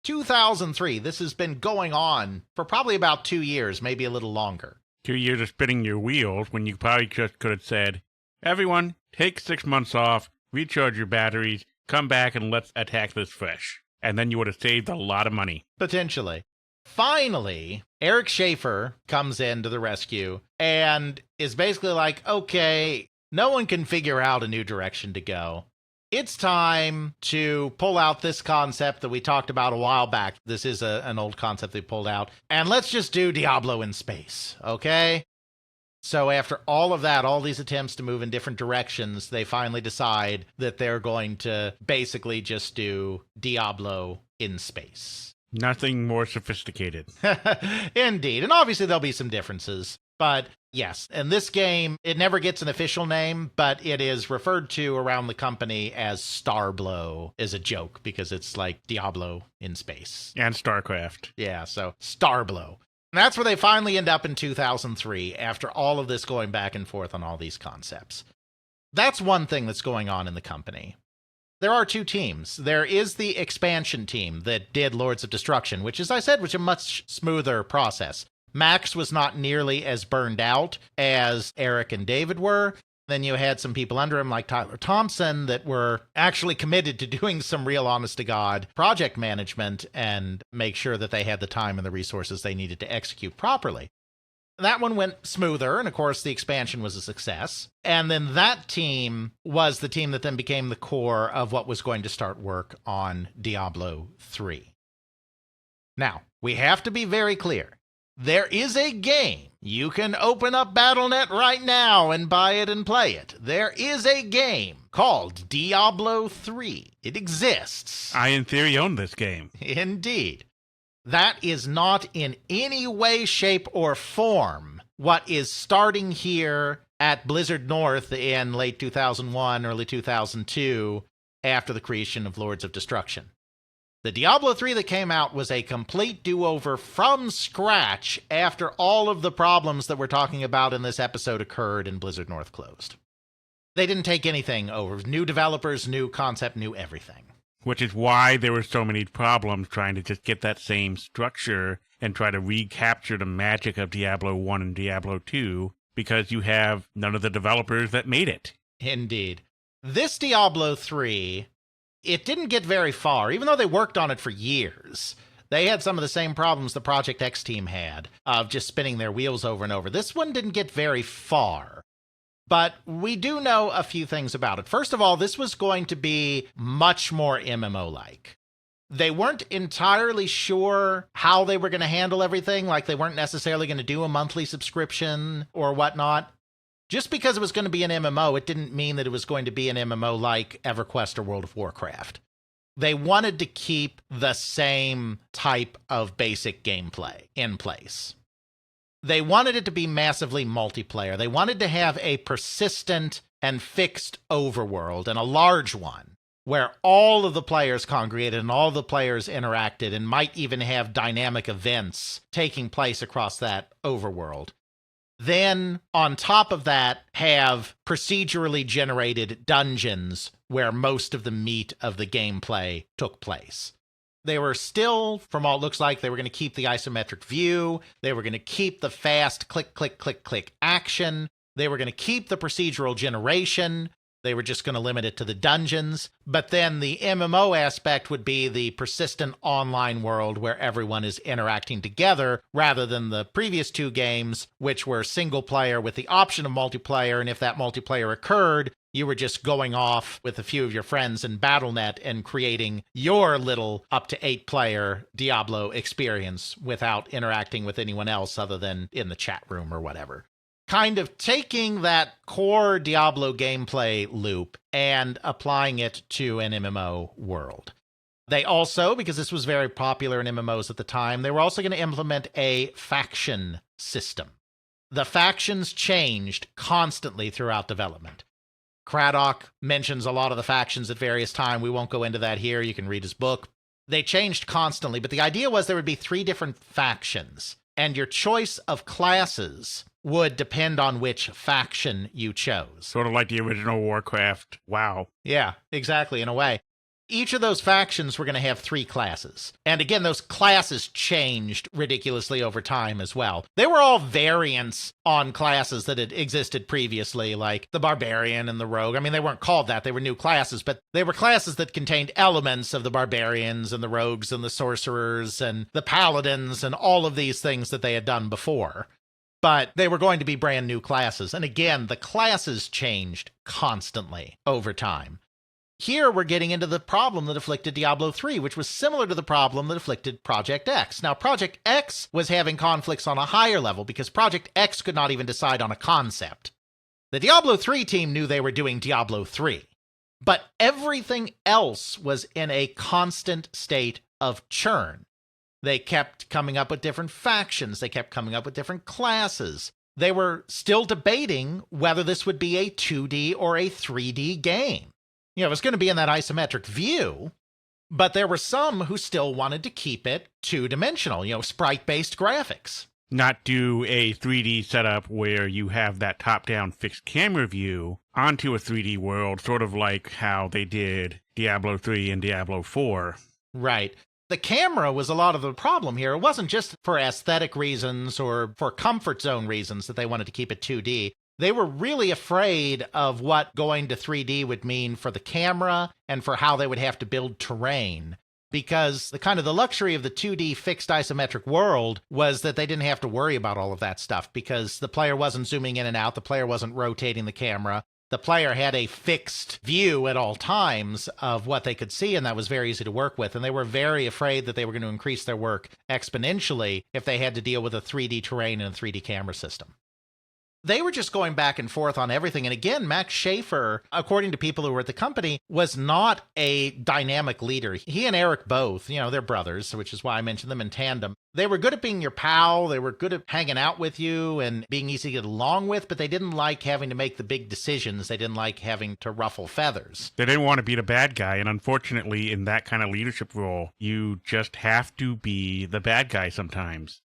2003, this has been going on for probably about 2 years, maybe a little longer. 2 years of spinning your wheels when you probably just could have said, everyone, take 6 months off, recharge your batteries, come back and let's attack this fresh. And then you would have saved a lot of money. Potentially. Finally, Eric Schaefer comes in to the rescue and is basically like, okay, no one can figure out a new direction to go. It's time to pull out this concept that we talked about a while back. This is an old concept they pulled out. And let's just do Diablo in space, okay? So after all of that, all these attempts to move in different directions, they finally decide that they're going to basically just do Diablo in space. Nothing more sophisticated. Indeed. And obviously there'll be some differences. But yes, in this game, it never gets an official name, but it is referred to around the company as Starblow as a joke because it's like Diablo in space. And StarCraft. Yeah, so Starblow. And that's where they finally end up in 2003 after all of this going back and forth on all these concepts. That's one thing that's going on in the company. There are two teams. There is the expansion team that did Lords of Destruction, which, as I said, was a much smoother process. Max was not nearly as burned out as Eric and David were. Then you had some people under him like Tyler Thompson that were actually committed to doing some real honest-to-God project management and make sure that they had the time and the resources they needed to execute properly. That one went smoother, and of course the expansion was a success. And then that team was the team that then became the core of what was going to start work on Diablo 3. Now, we have to be very clear. There is a game. You can open up Battle.net right now and buy it and play it. There is a game called Diablo 3. It exists. I, in theory, own this game. Indeed. That is not in any way, shape, or form what is starting here at Blizzard North in late 2001, early 2002, after the creation of Lords of Destruction. The Diablo 3 that came out was a complete do-over from scratch after all of the problems that we're talking about in this episode occurred and Blizzard North closed. They didn't take anything over. New developers, new concept, new everything. Which is why there were so many problems trying to just get that same structure and try to recapture the magic of Diablo 1 and Diablo 2, because you have none of the developers that made it. Indeed. This Diablo 3, it didn't get very far, even though they worked on it for years. They had some of the same problems the Project X team had, of just spinning their wheels over and over. This one didn't get very far. But we do know a few things about it. First of all, this was going to be much more MMO-like. They weren't entirely sure how they were going to handle everything, like they weren't necessarily going to do a monthly subscription or whatnot. Just because it was going to be an MMO, it didn't mean that it was going to be an MMO like EverQuest or World of Warcraft. They wanted to keep the same type of basic gameplay in place. They wanted it to be massively multiplayer. They wanted to have a persistent and fixed overworld, and a large one, where all of the players congregated and all the players interacted and might even have dynamic events taking place across that overworld. Then, on top of that, have procedurally generated dungeons where most of the meat of the gameplay took place. They were still, from all it looks like, they were going to keep the isometric view. They were going to keep the fast click, click, click, click action. They were going to keep the procedural generation. They were just going to limit it to the dungeons. But then the MMO aspect would be the persistent online world where everyone is interacting together, rather than the previous two games, which were single player with the option of multiplayer. And if that multiplayer occurred, you were just going off with a few of your friends in BattleNet and creating your little up to 8-player Diablo experience without interacting with anyone else other than in the chat room or whatever. Kind of taking that core Diablo gameplay loop and applying it to an MMO world. They also, because this was very popular in MMOs at the time, they were also going to implement a faction system. The factions changed constantly throughout development. Craddock mentions a lot of the factions at various times. We won't go into that here. You can read his book. They changed constantly, but the idea was there would be 3 different factions, and your choice of classes would depend on which faction you chose. Sort of like the original Warcraft. Wow. Yeah, exactly, in a way. Each of those factions were going to have 3 classes. And again, those classes changed ridiculously over time as well. They were all variants on classes that had existed previously, like the Barbarian and the Rogue. I mean, they weren't called that. They were new classes, but they were classes that contained elements of the Barbarians and the Rogues and the Sorcerers and the Paladins and all of these things that they had done before. But they were going to be brand new classes. And again, the classes changed constantly over time. Here we're getting into the problem that afflicted Diablo 3, which was similar to the problem that afflicted Project X. Now, Project X was having conflicts on a higher level because Project X could not even decide on a concept. The Diablo 3 team knew they were doing Diablo 3, but everything else was in a constant state of churn. They kept coming up with different factions. They kept coming up with different classes. They were still debating whether this would be a 2D or a 3D game. You know, it was going to be in that isometric view, but there were some who still wanted to keep it 2-dimensional, sprite-based graphics. Not do a 3D setup where you have that top-down fixed camera view onto a 3D world, sort of like how they did Diablo 3 and Diablo 4. Right. The camera was a lot of the problem here. It wasn't just for aesthetic reasons or for comfort zone reasons that they wanted to keep it 2D. They were really afraid of what going to 3D would mean for the camera and for how they would have to build terrain. Because the luxury of the 2D fixed isometric world was that they didn't have to worry about all of that stuff because the player wasn't zooming in and out, the player wasn't rotating the camera. The player had a fixed view at all times of what they could see, and that was very easy to work with. And they were very afraid that they were going to increase their work exponentially if they had to deal with a 3D terrain and a 3D camera system. They were just going back and forth on everything. And again, Max Schaefer, according to people who were at the company, was not a dynamic leader. He and Eric both, they're brothers, which is why I mentioned them in tandem. They were good at being your pal. They were good at hanging out with you and being easy to get along with, but they didn't like having to make the big decisions. They didn't like having to ruffle feathers. They didn't want to be the bad guy. And unfortunately, in that kind of leadership role, you just have to be the bad guy sometimes.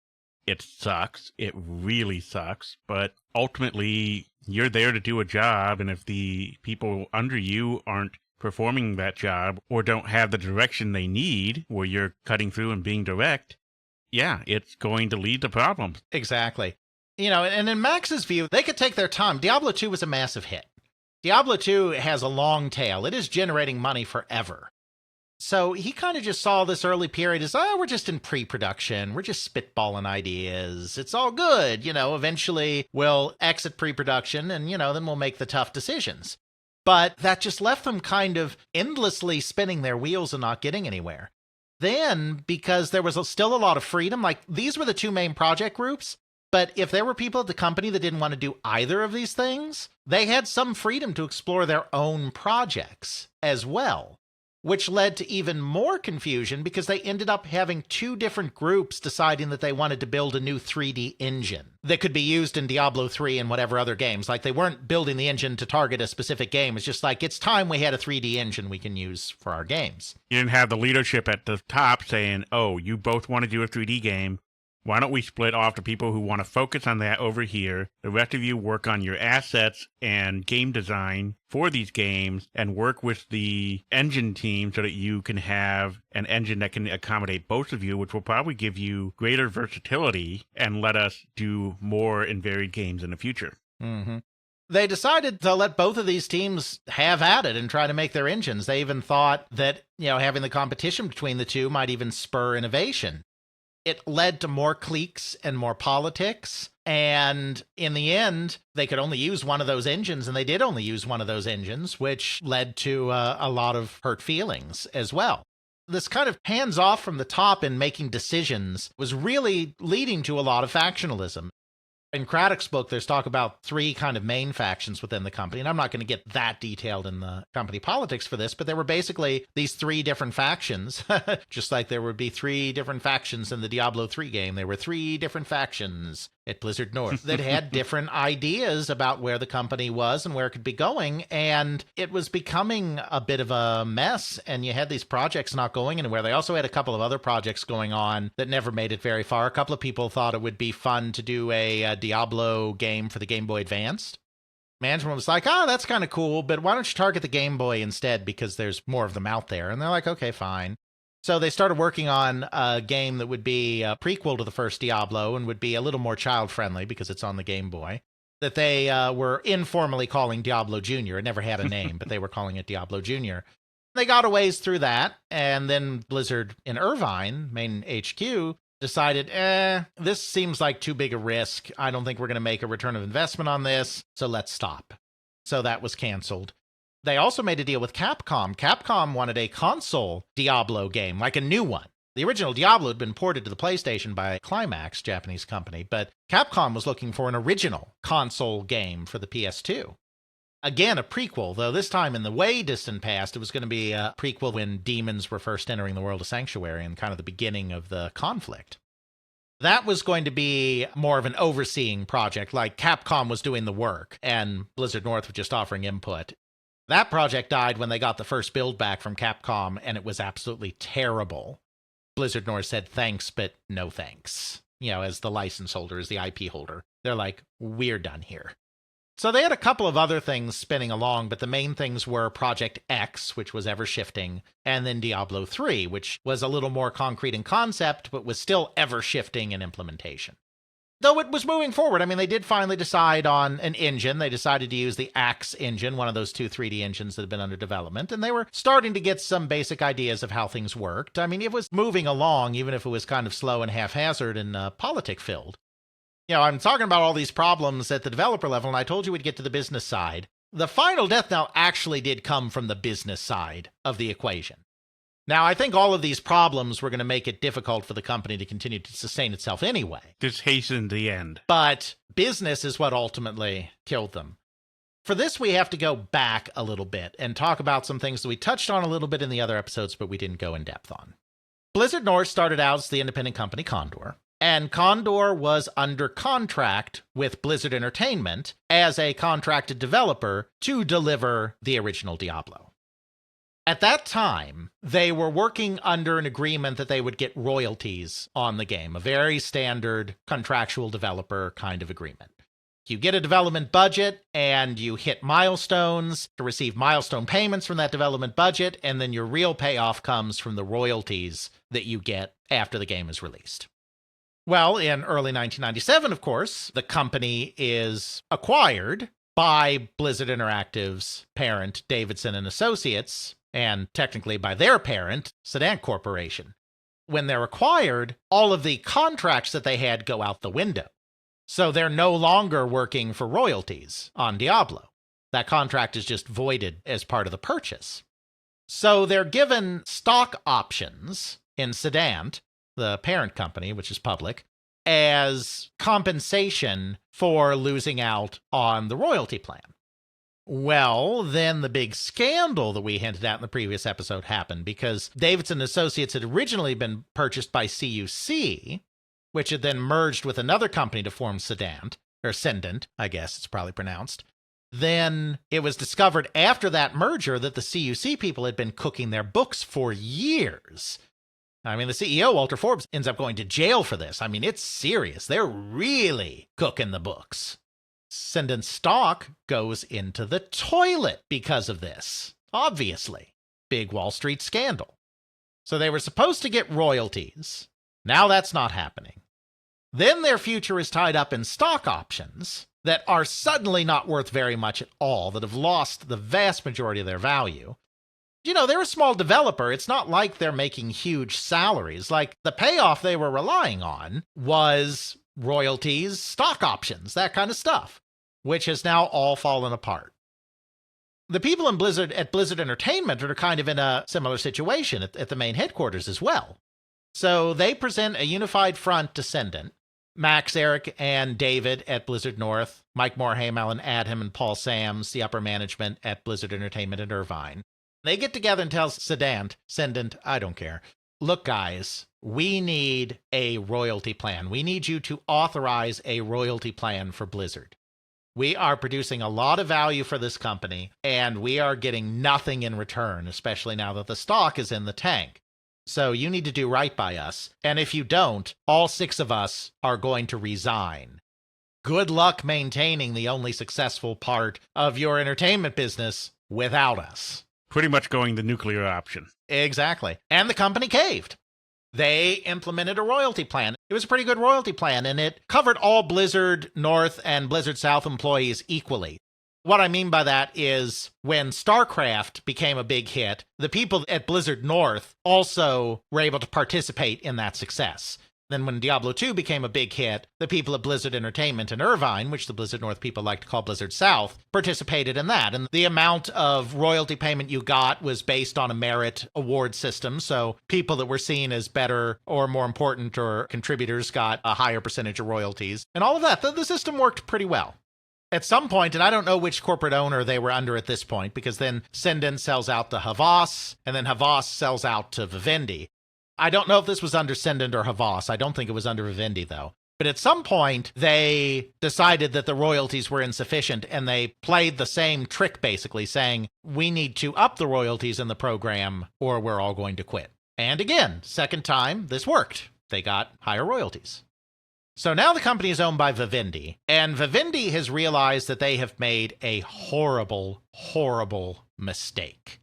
It sucks. It really sucks. But ultimately, you're there to do a job. And if the people under you aren't performing that job or don't have the direction they need, where you're cutting through and being direct, yeah, it's going to lead to problems. Exactly. And in Max's view, they could take their time. Diablo 2 was a massive hit. Diablo 2 has a long tail. It is generating money forever. So he kind of just saw this early period as, we're just in pre-production. We're just spitballing ideas. It's all good. Eventually we'll exit pre-production and, then we'll make the tough decisions. But that just left them kind of endlessly spinning their wheels and not getting anywhere. Then, because there was still a lot of freedom, like these were the two main project groups, but if there were people at the company that didn't want to do either of these things, they had some freedom to explore their own projects as well, which led to even more confusion because they ended up having two different groups deciding that they wanted to build a new 3D engine that could be used in Diablo 3 and whatever other games. Like they weren't building the engine to target a specific game. It's just like, it's time we had a 3D engine we can use for our games. You didn't have the leadership at the top saying, oh, you both want to do a 3D game. Why don't we split off to people who want to focus on that over here? The rest of you work on your assets and game design for these games and work with the engine team so that you can have an engine that can accommodate both of you, which will probably give you greater versatility and let us do more and varied games in the future. Mm-hmm. They decided to let both of these teams have at it and try to make their engines. They even thought that, having the competition between the two might even spur innovation. It led to more cliques and more politics. And in the end, they could only use one of those engines, and they did only use one of those engines, which led to a lot of hurt feelings as well. This kind of hands-off from the top in making decisions was really leading to a lot of factionalism. In Craddock's book, there's talk about three kind of main factions within the company, and I'm not going to get that detailed in the company politics for this, but there were basically these three different factions, just like there would be three different factions in the Diablo 3 game. There were three different factions at Blizzard North that had different ideas about where the company was and where it could be going, and it was becoming a bit of a mess, and you had these projects not going anywhere. They also had a couple of other projects going on that never made it very far. A couple of people thought it would be fun to do a Diablo game for the Game Boy Advanced. Management was like, that's kind of cool, but why don't you target the Game Boy instead because there's more of them out there? And they're like, okay, fine. So they started working on a game that would be a prequel to the first Diablo and would be a little more child-friendly because it's on the Game Boy, that they were informally calling Diablo Jr. It never had a name, but they were calling it Diablo Jr. They got a ways through that, and then Blizzard in Irvine, main HQ, decided, this seems like too big a risk. I don't think we're going to make a return of investment on this, so let's stop. So that was canceled. They also made a deal with Capcom. Capcom wanted a console Diablo game, like a new one. The original Diablo had been ported to the PlayStation by Climax, Japanese company, but Capcom was looking for an original console game for the PS2. Again, a prequel, though this time in the way distant past, it was going to be a prequel when demons were first entering the world of Sanctuary and kind of the beginning of the conflict. That was going to be more of an overseeing project, like Capcom was doing the work and Blizzard North was just offering input. That project died when they got the first build back from Capcom, and it was absolutely terrible. Blizzard North said thanks, but no thanks. As the license holder, as the IP holder. They're like, we're done here. So they had a couple of other things spinning along, but the main things were Project X, which was ever shifting, and then Diablo 3, which was a little more concrete in concept, but was still ever shifting in implementation. Though it was moving forward. I mean, they did finally decide on an engine. They decided to use the Axe engine, one of those two 3D engines that had been under development, and they were starting to get some basic ideas of how things worked. I mean, it was moving along, even if it was kind of slow and haphazard and politic-filled. I'm talking about all these problems at the developer level, and I told you we'd get to the business side. The final death knell actually did come from the business side of the equation. Now, I think all of these problems were going to make it difficult for the company to continue to sustain itself anyway. This hastened the end. But business is what ultimately killed them. For this, we have to go back a little bit and talk about some things that we touched on a little bit in the other episodes, but we didn't go in depth on. Blizzard North started out as the independent company Condor, and Condor was under contract with Blizzard Entertainment as a contracted developer to deliver the original Diablo. At that time, they were working under an agreement that they would get royalties on the game, a very standard contractual developer kind of agreement. You get a development budget, and you hit milestones to receive milestone payments from that development budget, and then your real payoff comes from the royalties that you get after the game is released. Well, in early 1997, of course, the company is acquired by Blizzard Interactive's parent, Davidson and Associates, and technically by their parent, Sedant Corporation. When they're acquired, all of the contracts that they had go out the window. So they're no longer working for royalties on Diablo. That contract is just voided as part of the purchase. So they're given stock options in Sedant, the parent company, which is public, as compensation for losing out on the royalty plan. Well, then the big scandal that we hinted at in the previous episode happened because Davidson Associates had originally been purchased by CUC, which had then merged with another company to form Sedant, or Sendant, I guess it's probably pronounced. Then it was discovered after that merger that the CUC people had been cooking their books for years. I mean, the CEO, Walter Forbes, ends up going to jail for this. I mean, it's serious. They're really cooking the books. Sendant's stock goes into the toilet because of this, obviously. Big Wall Street scandal. So they were supposed to get royalties. Now that's not happening. Then their future is tied up in stock options that are suddenly not worth very much at all, that have lost the vast majority of their value. You know, they're a small developer. It's not like they're making huge salaries. Like, the payoff they were relying on was royalties, stock options, that kind of stuff, which has now all fallen apart. The people in Blizzard at Blizzard Entertainment are kind of in a similar situation at the main headquarters as well. So they present a unified front to Sendant. Max, Eric, and David at Blizzard North, Mike Morhaime, Alan Adham, and Paul Sams, the upper management at Blizzard Entertainment in Irvine. They get together and tell Sendant, I don't care. Look, guys, we need a royalty plan. We need you to authorize a royalty plan for Blizzard. We are producing a lot of value for this company, and we are getting nothing in return, especially now that the stock is in the tank. So you need to do right by us, and if you don't, all 6 of us are going to resign. Good luck maintaining the only successful part of your entertainment business without us. Pretty much going the nuclear option. Exactly. And the company caved. They implemented a royalty plan. It was a pretty good royalty plan, and it covered all Blizzard North and Blizzard South employees equally. What I mean by that is when StarCraft became a big hit, the people at Blizzard North also were able to participate in that success. Then when Diablo 2 became a big hit, the people at Blizzard Entertainment in Irvine, which the Blizzard North people like to call Blizzard South, participated in that. And the amount of royalty payment you got was based on a merit award system. So people that were seen as better or more important or contributors got a higher percentage of royalties. And all of that, the system worked pretty well. At some point, and I don't know which corporate owner they were under at this point, because then Sendant sells out to Havas, and then Havas sells out to Vivendi. I don't know if this was under Sendant or Havas. I don't think it was under Vivendi, though. But at some point, they decided that the royalties were insufficient, and they played the same trick, basically, saying, we need to up the royalties in the program, or we're all going to quit. And again, second time, this worked. They got higher royalties. So now the company is owned by Vivendi, and Vivendi has realized that they have made a horrible, horrible mistake.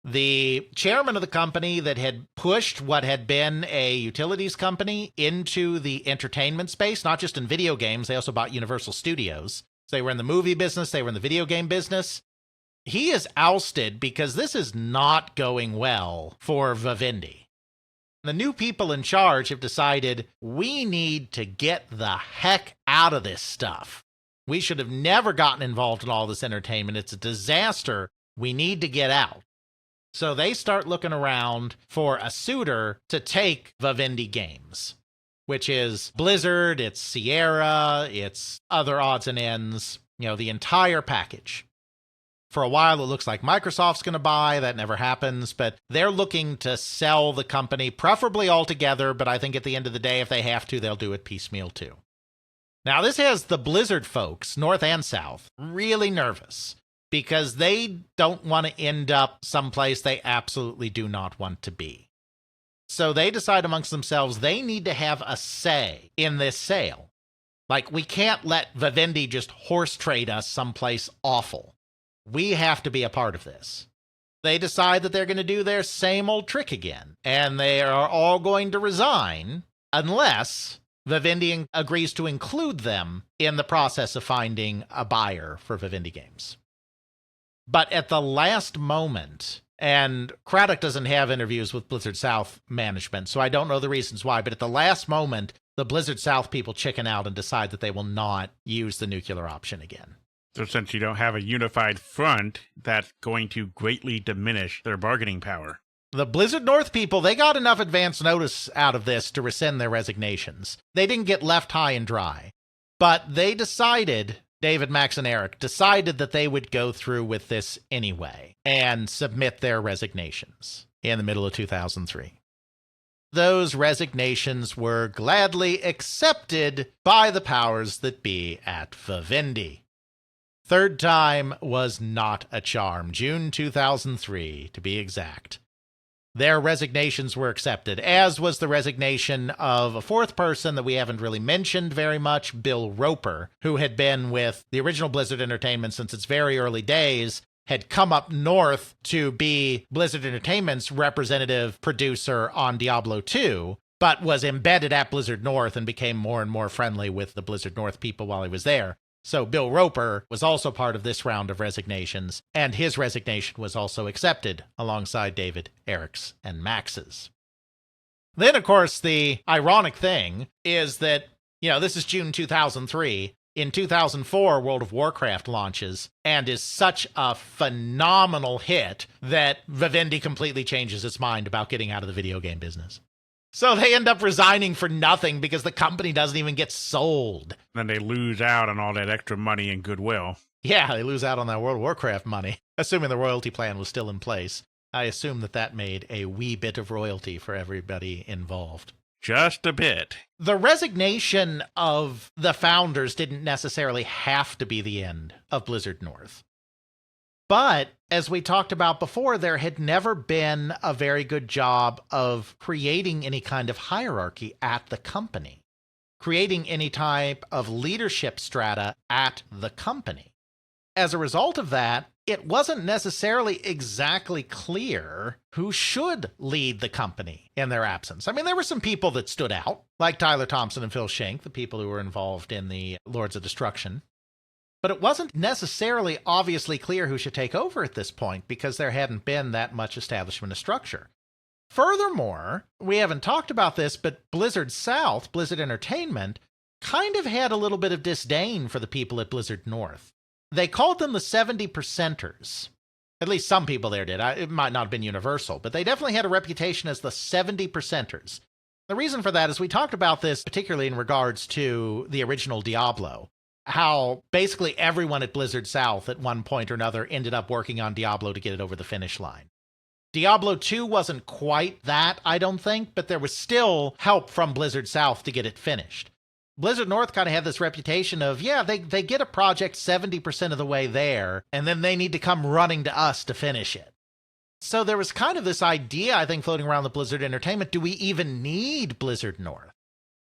The chairman of the company that had pushed what had been a utilities company into the entertainment space, not just in video games, they also bought Universal Studios. So they were in the movie business, they were in the video game business. He is ousted because this is not going well for Vivendi. The new people in charge have decided we need to get the heck out of this stuff. We should have never gotten involved in all this entertainment. It's a disaster. We need to get out. So they start looking around for a suitor to take Vivendi Games, which is Blizzard, it's Sierra, it's other odds and ends, the entire package. For a while, it looks like Microsoft's going to buy. That never happens, but they're looking to sell the company, preferably all together, but I think at the end of the day, if they have to, they'll do it piecemeal too. Now, this has the Blizzard folks, North and South, really nervous because they don't want to end up someplace they absolutely do not want to be. So they decide amongst themselves they need to have a say in this sale. Like, we can't let Vivendi just horse trade us someplace awful. We have to be a part of this. They decide that they're going to do their same old trick again, and they are all going to resign unless Vivendi agrees to include them in the process of finding a buyer for Vivendi Games. But at the last moment, and Craddock doesn't have interviews with Blizzard South management, so I don't know the reasons why, but at the last moment, the Blizzard South people chicken out and decide that they will not use the nuclear option again. So since you don't have a unified front, that's going to greatly diminish their bargaining power. The Blizzard North people, they got enough advance notice out of this to rescind their resignations. They didn't get left high and dry. But they decided, David, Max, and Eric, decided that they would go through with this anyway and submit their resignations in the middle of 2003. Those resignations were gladly accepted by the powers that be at Vivendi. Third time was not a charm. June 2003, to be exact. Their resignations were accepted, as was the resignation of a fourth person that we haven't really mentioned very much, Bill Roper, who had been with the original Blizzard Entertainment since its very early days, had come up north to be Blizzard Entertainment's representative producer on Diablo 2, but was embedded at Blizzard North and became more and more friendly with the Blizzard North people while he was there. So Bill Roper was also part of this round of resignations, and his resignation was also accepted alongside David, Eric's, and Max's. Then, of course, the ironic thing is that, this is June 2003. In 2004, World of Warcraft launches and is such a phenomenal hit that Vivendi completely changes its mind about getting out of the video game business. So they end up resigning for nothing because the company doesn't even get sold. Then they lose out on all that extra money and goodwill. Yeah, they lose out on that World of Warcraft money, assuming the royalty plan was still in place. I assume that made a wee bit of royalty for everybody involved. Just a bit. The resignation of the founders didn't necessarily have to be the end of Blizzard North. But, as we talked about before, there had never been a very good job of creating any kind of hierarchy at the company, creating any type of leadership strata at the company. As a result of that, it wasn't necessarily exactly clear who should lead the company in their absence. I mean, there were some people that stood out, like Tyler Thompson and Phil Schenck, the people who were involved in the Lords of Destruction. But it wasn't necessarily obviously clear who should take over at this point because there hadn't been that much establishment of structure. Furthermore, we haven't talked about this, but Blizzard South, Blizzard Entertainment, kind of had a little bit of disdain for the people at Blizzard North. They called them the 70%ers. At least some people there did. It might not have been universal, but they definitely had a reputation as the 70%ers. The reason for that is we talked about this particularly in regards to the original Diablo. How basically everyone at Blizzard South at one point or another ended up working on Diablo to get it over the finish line. Diablo 2 wasn't quite that, I don't think, but there was still help from Blizzard South to get it finished. Blizzard North kind of had this reputation of, they get a project 70% of the way there, and then they need to come running to us to finish it. So there was kind of this idea, I think, floating around the Blizzard Entertainment, do we even need Blizzard North?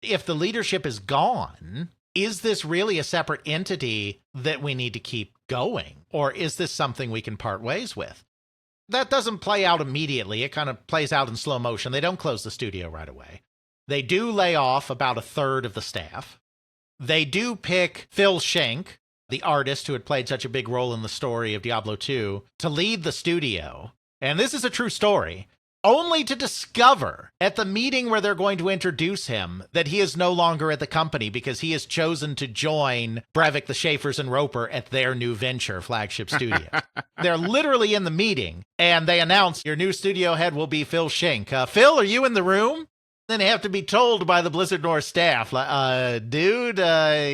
If the leadership is gone, is this really a separate entity that we need to keep going? Or is this something we can part ways with? That doesn't play out immediately. It kind of plays out in slow motion. They don't close the studio right away. They do lay off about a third of the staff. They do pick Phil Schenck, the artist who had played such a big role in the story of Diablo 2, to lead the studio. And this is a true story. only to discover at the meeting where they're going to introduce him that he is no longer at the company because he has chosen to join Brevik, the Schaefers, and Roper at their new venture, Flagship Studios. They're literally in the meeting, and they announce your new studio head will be Phil Schenk. Phil, are you in the room? Then they have to be told by the Blizzard North staff, dude,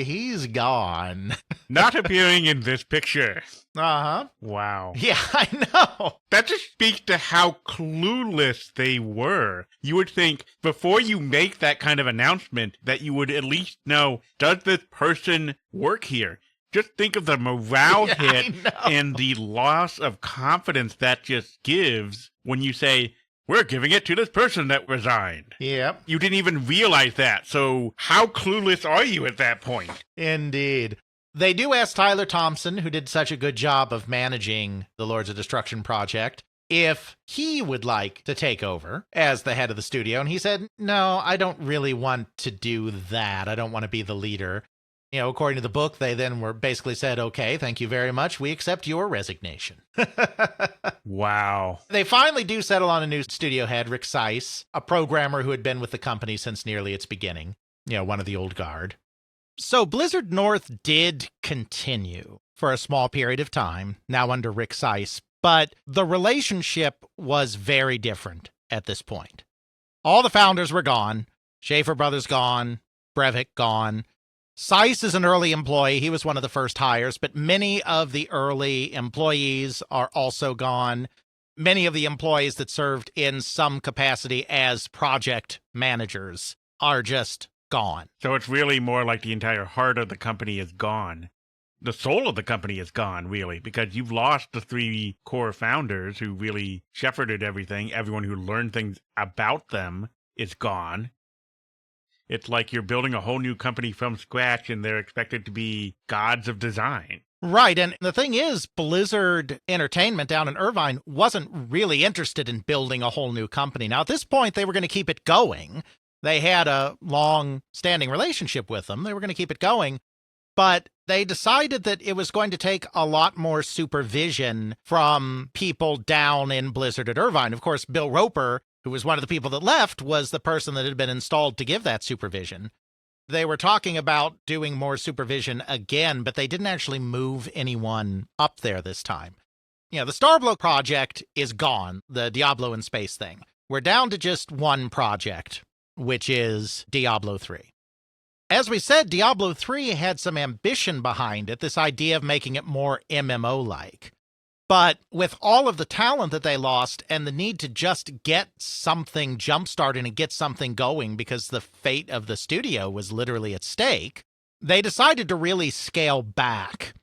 he's gone. Not appearing in this picture. Uh-huh. Wow. Yeah, I know. That just speaks to how clueless they were. You would think before you make that kind of announcement that you would at least know, does this person work here? Just think of the morale hit and the loss of confidence that just gives when you say, we're giving it to this person that resigned. Yep. You didn't even realize that. So how clueless are you at that point? Indeed. They do ask Tyler Thompson, who did such a good job of managing the Lords of Destruction project, if he would like to take over as the head of the studio. And he said, no, I don't really want to do that. I don't want to be the leader. You know, according to the book, they then were basically said, okay, thank you very much. We accept your resignation. Wow. They finally do settle on a new studio head, Rick Seiss, a programmer who had been with the company since nearly its beginning. You know, one of the old guard. So Blizzard North did continue for a small period of time, now under Rick Seiss, but the relationship was very different at this point. All the founders were gone. Schaefer brothers gone. Brevik gone. Seiss is an early employee. He was one of the first hires, but many of the early employees are also gone. Many of the employees that served in some capacity as project managers are just gone. So it's really more like the entire heart of the company is gone. The soul of the company is gone, really, because you've lost the three core founders who really shepherded everything. Everyone who learned things about them is gone. It's like you're building a whole new company from scratch and they're expected to be gods of design. Right, and the thing is, Blizzard Entertainment down in Irvine wasn't really interested in building a whole new company. Now, at this point, they were going to keep it going. They had a long-standing relationship with them. They were going to keep it going. But they decided that it was going to take a lot more supervision from people down in Blizzard at Irvine. Of course, Bill Roper, who was one of the people that left, was the person that had been installed to give that supervision. They were talking about doing more supervision again, but they didn't actually move anyone up there this time. You know, the Starblow project is gone, the Diablo in Space thing. We're down to just one project, which is Diablo 3. As we said, Diablo 3 had some ambition behind it, this idea of making it more MMO-like. But with all of the talent that they lost and the need to just get something jump-started and get something going because the fate of the studio was literally at stake, they decided to really scale back.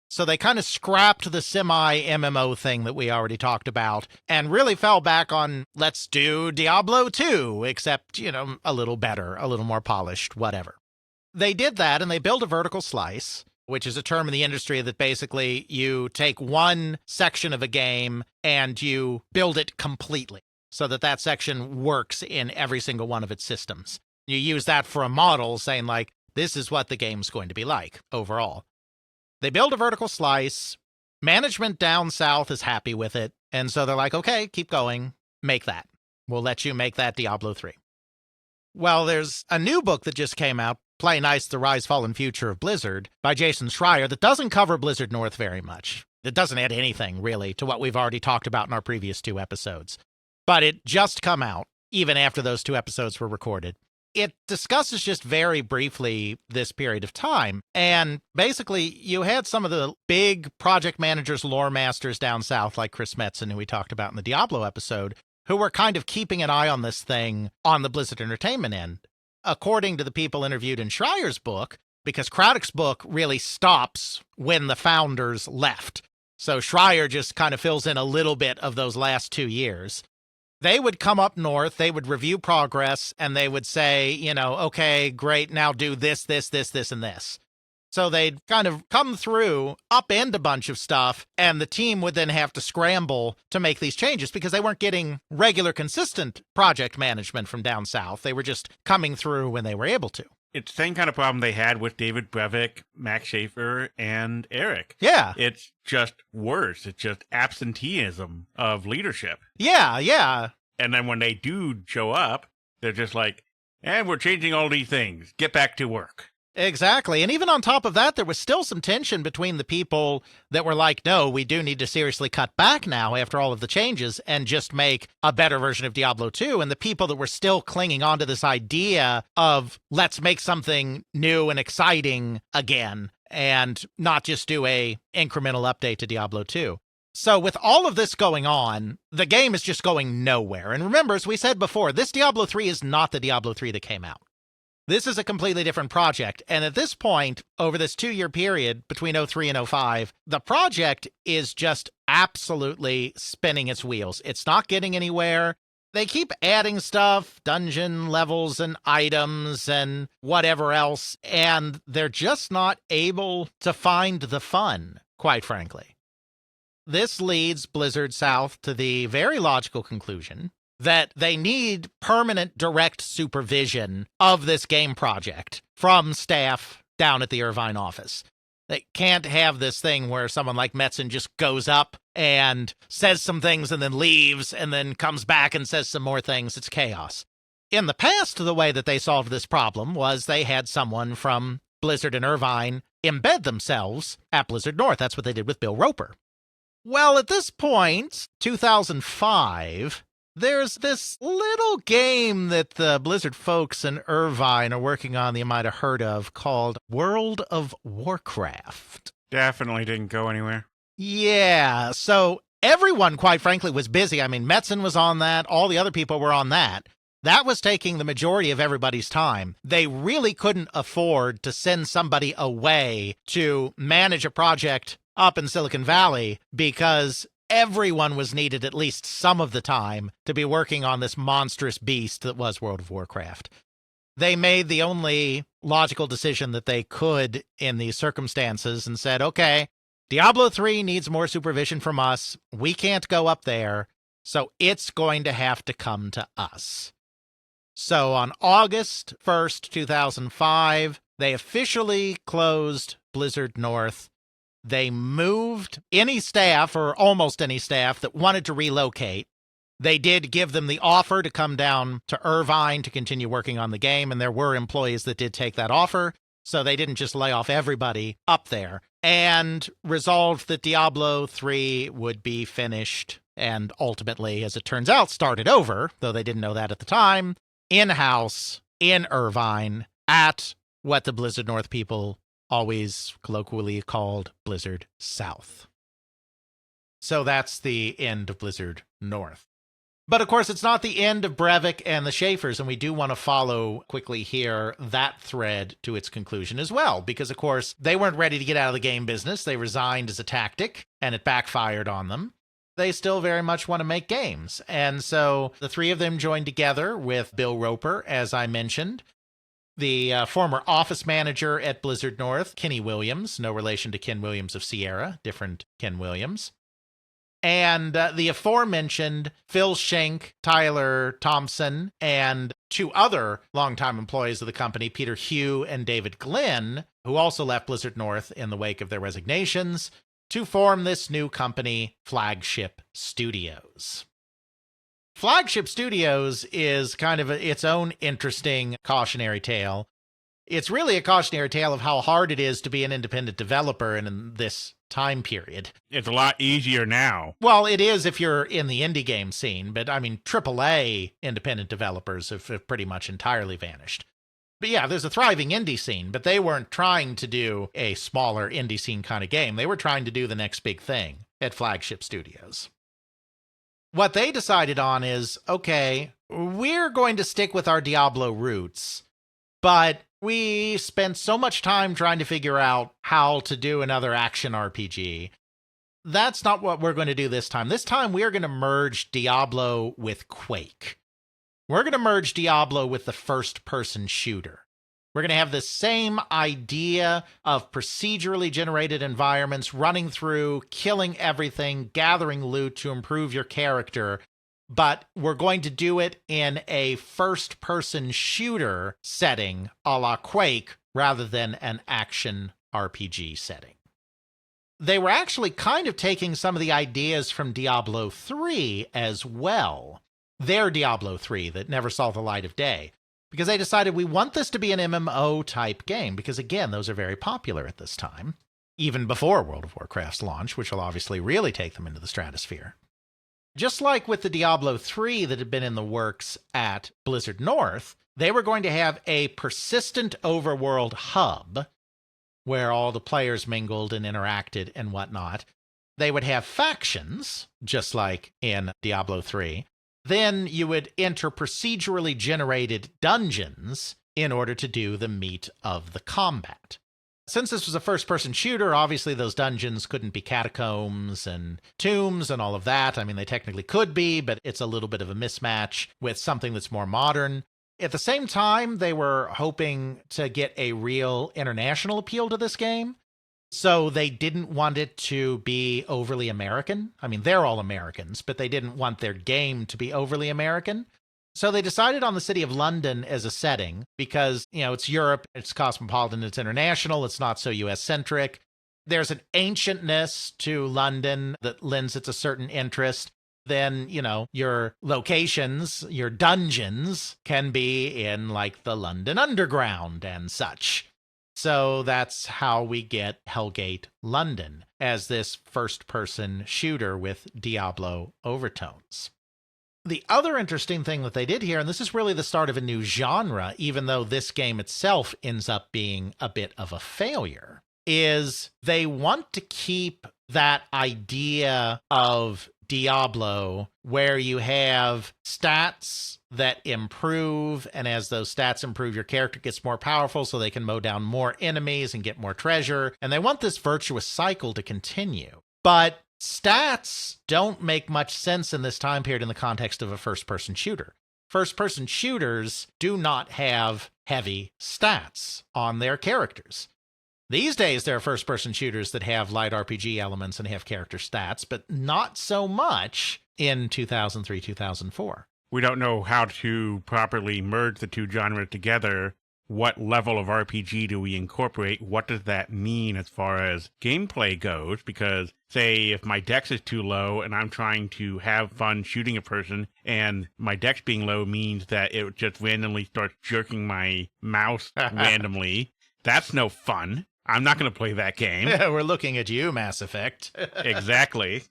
So they kind of scrapped the semi-MMO thing that we already talked about and really fell back on, let's do Diablo 2, except, you know, a little better, a little more polished, whatever. They did that, and they built a vertical slice, which is a term in the industry that basically you take one section of a game and you build it completely so that that section works in every single one of its systems. You use that for a model saying, like, this is what the game's going to be like overall. They build a vertical slice. Management down south is happy with it, and so they're like, okay, keep going, make that. We'll let you make that Diablo 3. Well, there's a new book that just came out, Play Nice, The Rise, Fall, and Future of Blizzard, by Jason Schreier, that doesn't cover Blizzard North very much. It doesn't add anything, really, to what we've already talked about in our previous 2 episodes. But it just come out, even after those 2 episodes were recorded. It discusses just very briefly this period of time, and basically, you had some of the big project managers, lore masters down south, like Chris Metzen, who we talked about in the Diablo episode, who were kind of keeping an eye on this thing on the Blizzard Entertainment end. According to the people interviewed in Schreier's book, because Craddock's book really stops when the founders left. So Schreier just kind of fills in a little bit of those last 2 years. They would come up north, they would review progress, and they would say, you know, okay, great, now do this, this, this, this, and this. So they'd kind of come through, upend a bunch of stuff, and the team would then have to scramble to make these changes because they weren't getting regular, consistent project management from down south. They were just coming through when they were able to. It's the same kind of problem they had with David Brevik, Max Schaefer, and Eric. Yeah. It's just worse. It's just absenteeism of leadership. Yeah. And then when they do show up, they're just like, and we're changing all these things. Get back to work. Exactly. And even on top of that, there was still some tension between the people that were like, no, we do need to seriously cut back now after all of the changes and just make a better version of Diablo 2. And the people that were still clinging on to this idea of let's make something new and exciting again and not just do a incremental update to Diablo 2. So with all of this going on, the game is just going nowhere. And remember, as we said before, this Diablo 3 is not the Diablo 3 that came out. This is a completely different project. And at this point, over this 2-year period between 03 and 05, the project is just absolutely spinning its wheels. It's not getting anywhere. They keep adding stuff, dungeon levels and items and whatever else, and they're just not able to find the fun, quite frankly. This leads Blizzard South to the very logical conclusion that they need permanent direct supervision of this game project from staff down at the Irvine office. They can't have this thing where someone like Metzen just goes up and says some things and then leaves and then comes back and says some more things. It's chaos. In the past, the way that they solved this problem was they had someone from Blizzard and Irvine embed themselves at Blizzard North. That's what they did with Bill Roper. Well, at this point, 2005, there's this little game that the Blizzard folks in Irvine are working on that you might have heard of called World of Warcraft. Definitely didn't go anywhere. Yeah, so everyone, quite frankly, was busy. I mean, Metzen was on that. All the other people were on that. That was taking the majority of everybody's time. They really couldn't afford to send somebody away to manage a project up in Silicon Valley because everyone was needed at least some of the time to be working on this monstrous beast that was World of Warcraft. They made the only logical decision that they could in these circumstances and said, okay, Diablo 3 needs more supervision from us. We can't go up there, so it's going to have to come to us. So on August 1st, 2005, they officially closed Blizzard North. They moved any staff, or almost any staff, that wanted to relocate. They did give them the offer to come down to Irvine to continue working on the game, and there were employees that did take that offer, so they didn't just lay off everybody up there, and resolved that Diablo 3 would be finished, and ultimately, as it turns out, started over, though they didn't know that at the time, in-house, in Irvine, at what the Blizzard North people always colloquially called Blizzard South. So that's the end of Blizzard North. But of course, it's not the end of Brevik and the Schaefers, and we do want to follow quickly here that thread to its conclusion as well, because of course, they weren't ready to get out of the game business. They resigned as a tactic, and it backfired on them. They still very much want to make games. And so the three of them joined together with Bill Roper, as I mentioned, the former office manager at Blizzard North, Kenny Williams, no relation to Ken Williams of Sierra, different Ken Williams, and the aforementioned Phil Schenk, Tyler Thompson, and two other longtime employees of the company, Peter Hugh and David Glenn, who also left Blizzard North in the wake of their resignations, to form this new company, Flagship Studios. Flagship Studios is kind of its own interesting cautionary tale. It's really a cautionary tale of how hard it is to be an independent developer in this time period. It's a lot easier now. Well, it is if you're in the indie game scene, but I mean, AAA independent developers have pretty much entirely vanished. But yeah, there's a thriving indie scene, but they weren't trying to do a smaller indie scene kind of game. They were trying to do the next big thing at Flagship Studios. What they decided on is, okay, we're going to stick with our Diablo roots, but we spent so much time trying to figure out how to do another action RPG. That's not what we're going to do this time. This time, we are going to merge Diablo with Quake. We're going to merge Diablo with the first-person shooter. We're going to have the same idea of procedurally generated environments running through, killing everything, gathering loot to improve your character, but we're going to do it in a first-person shooter setting a la Quake rather than an action RPG setting. They were actually kind of taking some of the ideas from Diablo 3 as well. their Diablo 3 that never saw the light of day. Because they decided we want this to be an MMO type game, because again, those are very popular at this time, even before World of Warcraft's launch, which will obviously really take them into the stratosphere. Just like with the Diablo 3 that had been in the works at Blizzard North, they were going to have a persistent overworld hub where all the players mingled and interacted and whatnot. They would have factions, just like in Diablo 3. Then you would enter procedurally generated dungeons in order to do the meat of the combat. Since this was a first-person shooter, obviously those dungeons couldn't be catacombs and tombs and all of that. I mean, they technically could be, but it's a little bit of a mismatch with something that's more modern. At the same time, they were hoping to get a real international appeal to this game. So they didn't want it to be overly American. I mean, they're all Americans, but they didn't want their game to be overly American. So they decided on the city of London as a setting because, it's Europe, it's cosmopolitan, it's international, it's not so US-centric. There's an ancientness to London that lends it a certain interest. Then, your locations, your dungeons can be in like the London Underground and such. So that's how we get Hellgate London as this first-person shooter with Diablo overtones. The other interesting thing that they did here, and this is really the start of a new genre, even though this game itself ends up being a bit of a failure, is they want to keep that idea of Diablo where you have stats that improve, and as those stats improve, your character gets more powerful so they can mow down more enemies and get more treasure, and they want this virtuous cycle to continue. But stats don't make much sense in this time period in the context of a first-person shooter. First-person shooters do not have heavy stats on their characters. These days, there are first-person shooters that have light RPG elements and have character stats, but not so much in 2003, 2004. We don't know how to properly merge the two genres together. What level of RPG do we incorporate? What does that mean as far as gameplay goes? Because, say, if my dex is too low and I'm trying to have fun shooting a person, and my dex being low means that it just randomly starts jerking my mouse randomly, that's no fun. I'm not going to play that game. We're looking at you, Mass Effect. Exactly.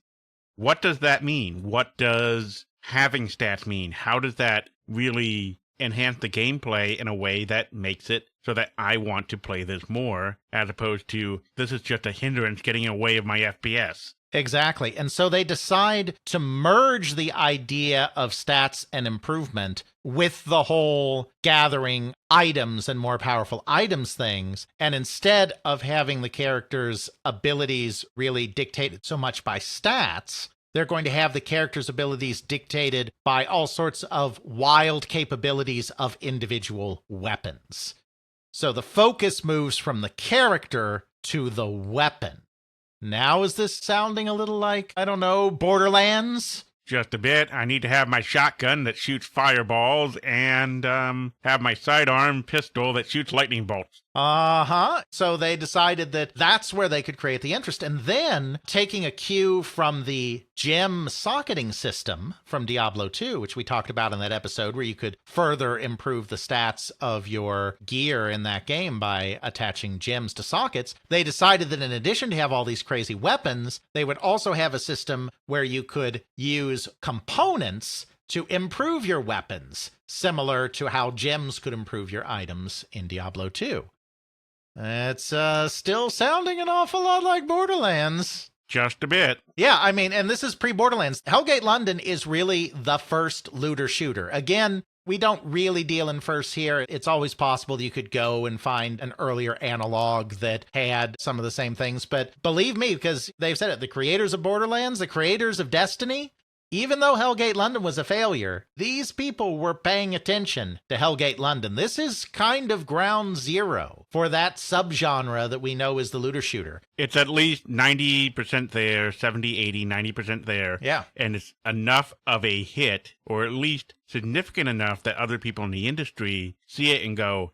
What does that mean? What does having stats mean? How does that really enhance the gameplay in a way that makes it so that I want to play this more, as opposed to this is just a hindrance getting in the way of my FPS? Exactly. And so they decide to merge the idea of stats and improvement with the whole gathering items and more powerful items things. And instead of having the character's abilities really dictated so much by stats, they're going to have the character's abilities dictated by all sorts of wild capabilities of individual weapons. So the focus moves from the character to the weapon. Now is this sounding a little like, I don't know, Borderlands? Just a bit. I need to have my shotgun that shoots fireballs and have my sidearm pistol that shoots lightning bolts. So they decided that that's where they could create the interest. And then, taking a cue from the gem socketing system from Diablo 2, which we talked about in that episode, where you could further improve the stats of your gear in that game by attaching gems to sockets, they decided that in addition to have all these crazy weapons, they would also have a system where you could use components to improve your weapons, similar to how gems could improve your items in Diablo 2. It's still sounding an awful lot like Borderlands. Just a bit. Yeah, I mean, and this is pre-Borderlands. Hellgate London is really the first looter shooter. Again, we don't really deal in firsts here. It's always possible that you could go and find an earlier analog that had some of the same things. But believe me, because they've said it, the creators of Borderlands, the creators of Destiny, even though Hellgate London was a failure, these people were paying attention to Hellgate London. This is kind of ground zero for that subgenre that we know is the looter shooter. It's at least 90% there, 70, 80, 90% there. Yeah. And it's enough of a hit, or at least significant enough that other people in the industry see it and go,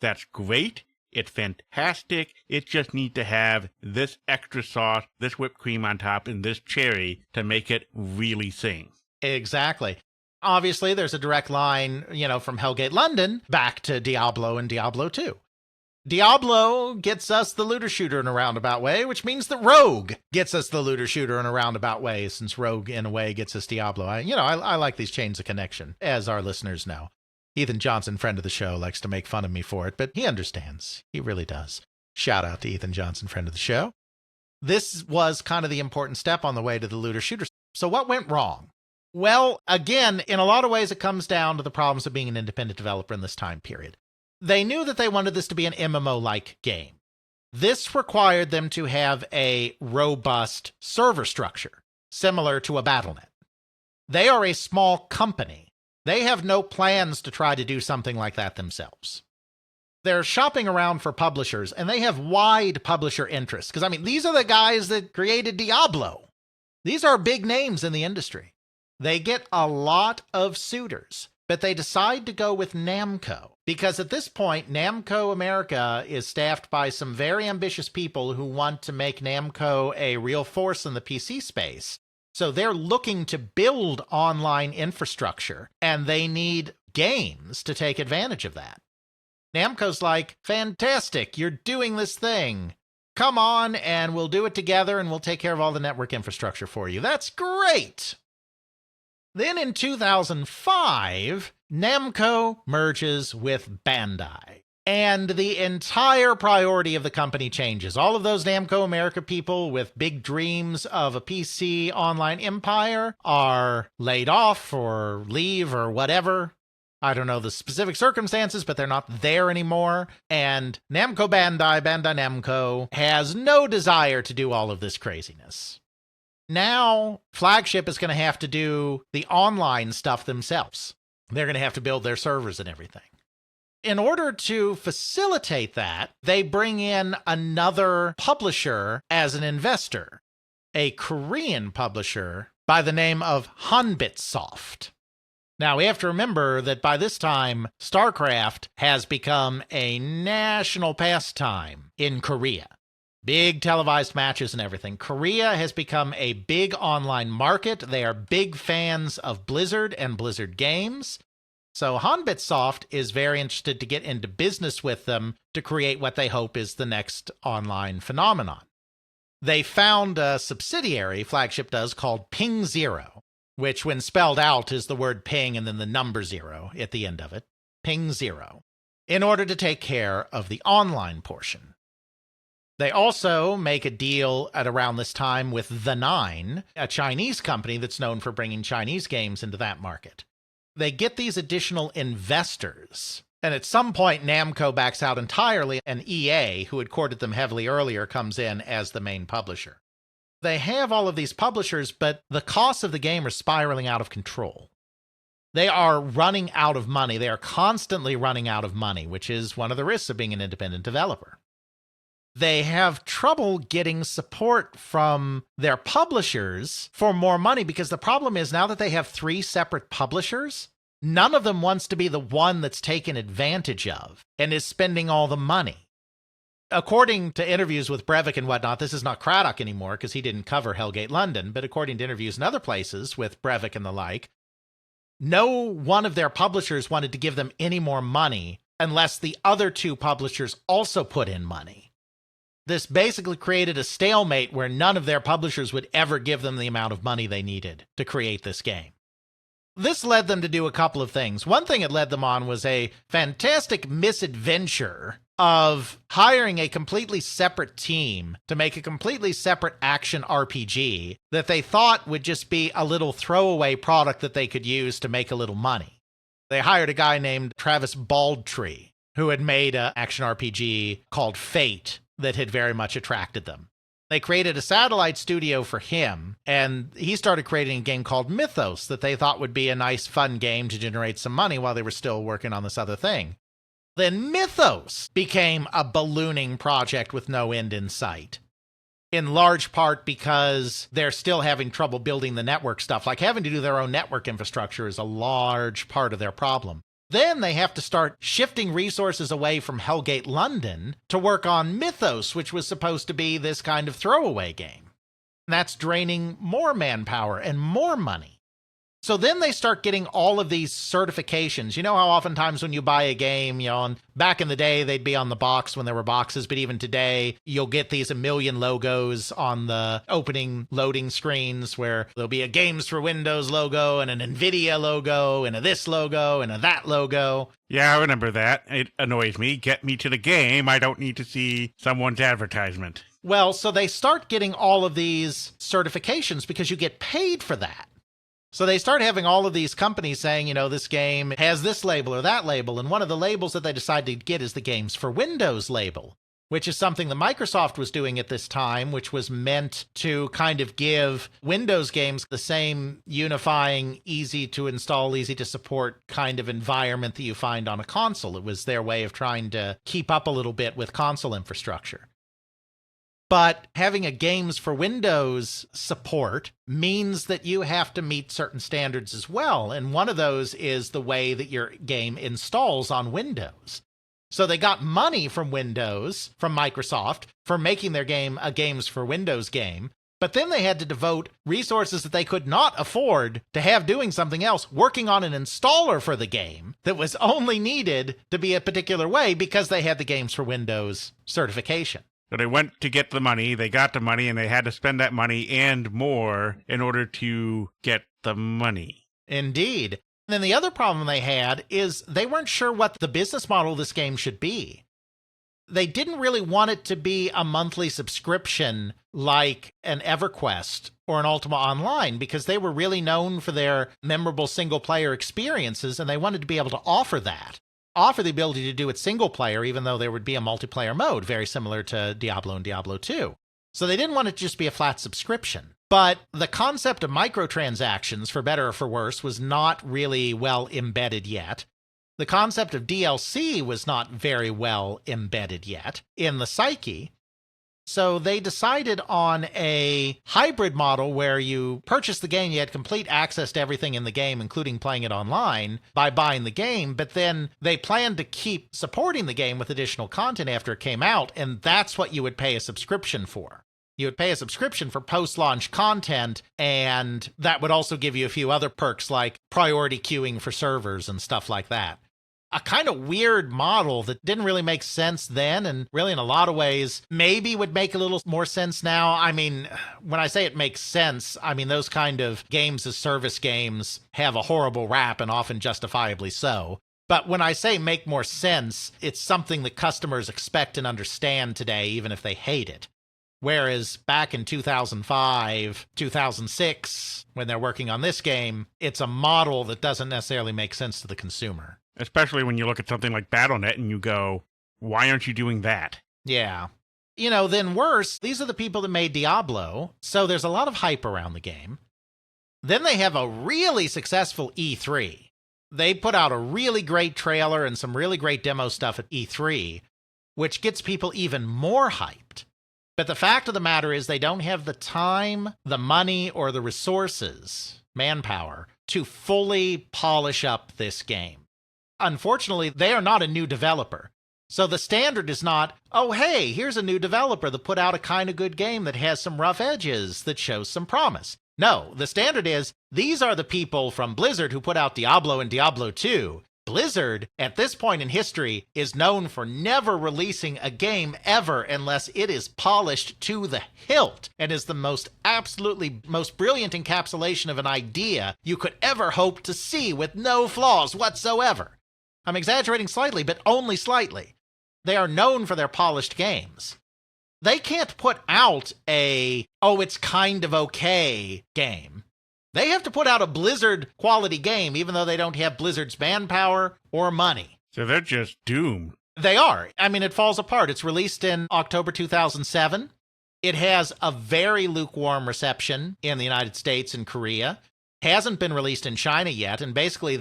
that's great. It's fantastic. It just needs to have this extra sauce, this whipped cream on top, and this cherry to make it really sing. Exactly. Obviously, there's a direct line, from Hellgate London back to Diablo and Diablo 2. Diablo gets us the looter shooter in a roundabout way, which means that Rogue gets us the looter shooter in a roundabout way, since Rogue, in a way, gets us Diablo. I like these chains of connection, as our listeners know. Ethan Johnson, friend of the show, likes to make fun of me for it, but he understands. He really does. Shout out to Ethan Johnson, friend of the show. This was kind of the important step on the way to the looter shooter. So what went wrong? Well, again, in a lot of ways, it comes down to the problems of being an independent developer in this time period. They knew that they wanted this to be an MMO-like game. This required them to have a robust server structure, similar to a Battle.net. They are a small company. They have no plans to try to do something like that themselves. They're shopping around for publishers, and they have wide publisher interests. Because, these are the guys that created Diablo. These are big names in the industry. They get a lot of suitors, but they decide to go with Namco. Because at this point, Namco America is staffed by some very ambitious people who want to make Namco a real force in the PC space. So they're looking to build online infrastructure, and they need games to take advantage of that. Namco's like, fantastic, you're doing this thing. Come on, and we'll do it together, and we'll take care of all the network infrastructure for you. That's great! Then in 2005, Namco merges with Bandai. And the entire priority of the company changes. All of those Namco America people with big dreams of a PC online empire are laid off or leave or whatever. I don't know the specific circumstances, but they're not there anymore. And Namco Bandai, Bandai Namco, has no desire to do all of this craziness. Now, Flagship is going to have to do the online stuff themselves. They're going to have to build their servers and everything. In order to facilitate that, they bring in another publisher as an investor, a Korean publisher by the name of Hanbitsoft. Now, we have to remember that by this time, StarCraft has become a national pastime in Korea. Big televised matches and everything. Korea has become a big online market. They are big fans of Blizzard and Blizzard games. So Hanbitsoft is very interested to get into business with them to create what they hope is the next online phenomenon. They found a subsidiary, Flagship does, called Ping Zero, which when spelled out is the word ping and then the number 0 at the end of it. Ping Zero, in order to take care of the online portion. They also make a deal at around this time with The Nine, a Chinese company that's known for bringing Chinese games into that market. They get these additional investors, and at some point Namco backs out entirely, and EA, who had courted them heavily earlier, comes in as the main publisher. They have all of these publishers, but the costs of the game are spiraling out of control. They are running out of money. They are constantly running out of money, which is one of the risks of being an independent developer. They have trouble getting support from their publishers for more money because the problem is now that they have 3 separate publishers, none of them wants to be the one that's taken advantage of and is spending all the money. According to interviews with Brevik and whatnot, this is not Craddock anymore because he didn't cover Hellgate London, but according to interviews in other places with Brevik and the like, no one of their publishers wanted to give them any more money unless the other 2 publishers also put in money. This basically created a stalemate where none of their publishers would ever give them the amount of money they needed to create this game. This led them to do a couple of things. One thing it led them on was a fantastic misadventure of hiring a completely separate team to make a completely separate action RPG that they thought would just be a little throwaway product that they could use to make a little money. They hired a guy named Travis Baldtree, who had made an action RPG called Fate that had very much attracted them. They created a satellite studio for him, and he started creating a game called Mythos that they thought would be a nice, fun game to generate some money while they were still working on this other thing. Then Mythos became a ballooning project with no end in sight. In large part because they're still having trouble building the network stuff. Like having to do their own network infrastructure is a large part of their problem. Then they have to start shifting resources away from Hellgate London to work on Mythos, which was supposed to be this kind of throwaway game. That's draining more manpower and more money. So then they start getting all of these certifications. You know how oftentimes when you buy a game, and back in the day, they'd be on the box when there were boxes, but even today, you'll get these a million logos on the opening loading screens where there'll be a Games for Windows logo and an NVIDIA logo and a this logo and a that logo. Yeah, I remember that. It annoys me. Get me to the game. I don't need to see someone's advertisement. Well, so they start getting all of these certifications because you get paid for that. So they start having all of these companies saying, this game has this label or that label. And one of the labels that they decided to get is the Games for Windows label, which is something that Microsoft was doing at this time, which was meant to kind of give Windows games the same unifying, easy to install, easy to support kind of environment that you find on a console. It was their way of trying to keep up a little bit with console infrastructure. But having a Games for Windows support means that you have to meet certain standards as well. And one of those is the way that your game installs on Windows. So they got money from Windows, from Microsoft, for making their game a Games for Windows game. But then they had to devote resources that they could not afford to have doing something else, working on an installer for the game that was only needed to be a particular way because they had the Games for Windows certification. So they went to get the money, they got the money, and they had to spend that money and more in order to get the money. Indeed. And then the other problem they had is they weren't sure what the business model of this game should be. They didn't really want it to be a monthly subscription like an EverQuest or an Ultima Online because they were really known for their memorable single-player experiences, and they wanted to be able to offer that. Offer the ability to do it single player, even though there would be a multiplayer mode, very similar to Diablo and Diablo 2. So they didn't want it to just be a flat subscription. But the concept of microtransactions, for better or for worse, was not really well embedded yet. The concept of DLC was not very well embedded yet in the psyche. So they decided on a hybrid model where you purchased the game, you had complete access to everything in the game, including playing it online, by buying the game, but then they planned to keep supporting the game with additional content after it came out, and that's what you would pay a subscription for. You would pay a subscription for post-launch content, and that would also give you a few other perks like priority queuing for servers and stuff like that. A kind of weird model that didn't really make sense then, and really in a lot of ways maybe would make a little more sense now. I mean, when I say it makes sense, I mean those kind of games as service games have a horrible rap, and often justifiably so. But when I say make more sense, it's something that customers expect and understand today, even if they hate it. Whereas back in 2005, 2006, when they're working on this game, it's a model that doesn't necessarily make sense to the consumer. Especially when you look at something like Battle.net and you go, why aren't you doing that? Yeah. Then worse, these are the people that made Diablo, so there's a lot of hype around the game. Then they have a really successful E3. They put out a really great trailer and some really great demo stuff at E3, which gets people even more hyped. But the fact of the matter is they don't have the time, the money, or the resources, manpower, to fully polish up this game. Unfortunately, they are not a new developer. So the standard is not, oh, hey, here's a new developer that put out a kind of good game that has some rough edges that shows some promise. No, the standard is, these are the people from Blizzard who put out Diablo and Diablo 2. Blizzard, at this point in history, is known for never releasing a game ever unless it is polished to the hilt and is the most brilliant encapsulation of an idea you could ever hope to see with no flaws whatsoever. I'm exaggerating slightly, but only slightly. They are known for their polished games. They can't put out it's kind of okay game. They have to put out a Blizzard quality game, even though they don't have Blizzard's manpower or money. So they're just doomed. They are. I mean, it falls apart. It's released in October 2007. It has a very lukewarm reception in the United States and Korea. Hasn't been released in China yet, and basically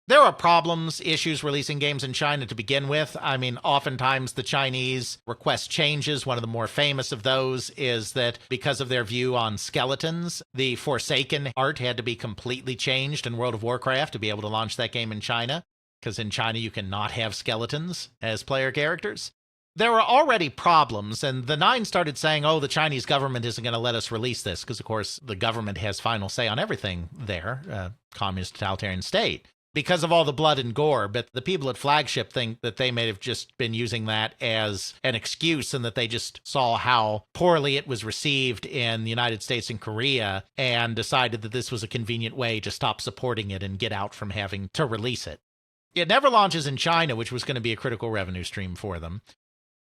there are problems, issues releasing games in China to begin with. I mean, oftentimes the Chinese request changes. One of the more famous of those is that because of their view on skeletons, the Forsaken art had to be completely changed in World of Warcraft to be able to launch that game in China, because in China you cannot have skeletons as player characters. There were already problems, and the Nine started saying, oh, the Chinese government isn't going to let us release this, because, of course, the government has final say on everything there, communist totalitarian state, because of all the blood and gore. But the people at Flagship think that they may have just been using that as an excuse, and that they just saw how poorly it was received in the United States and Korea, and decided that this was a convenient way to stop supporting it and get out from having to release it. It never launches in China, which was going to be a critical revenue stream for them.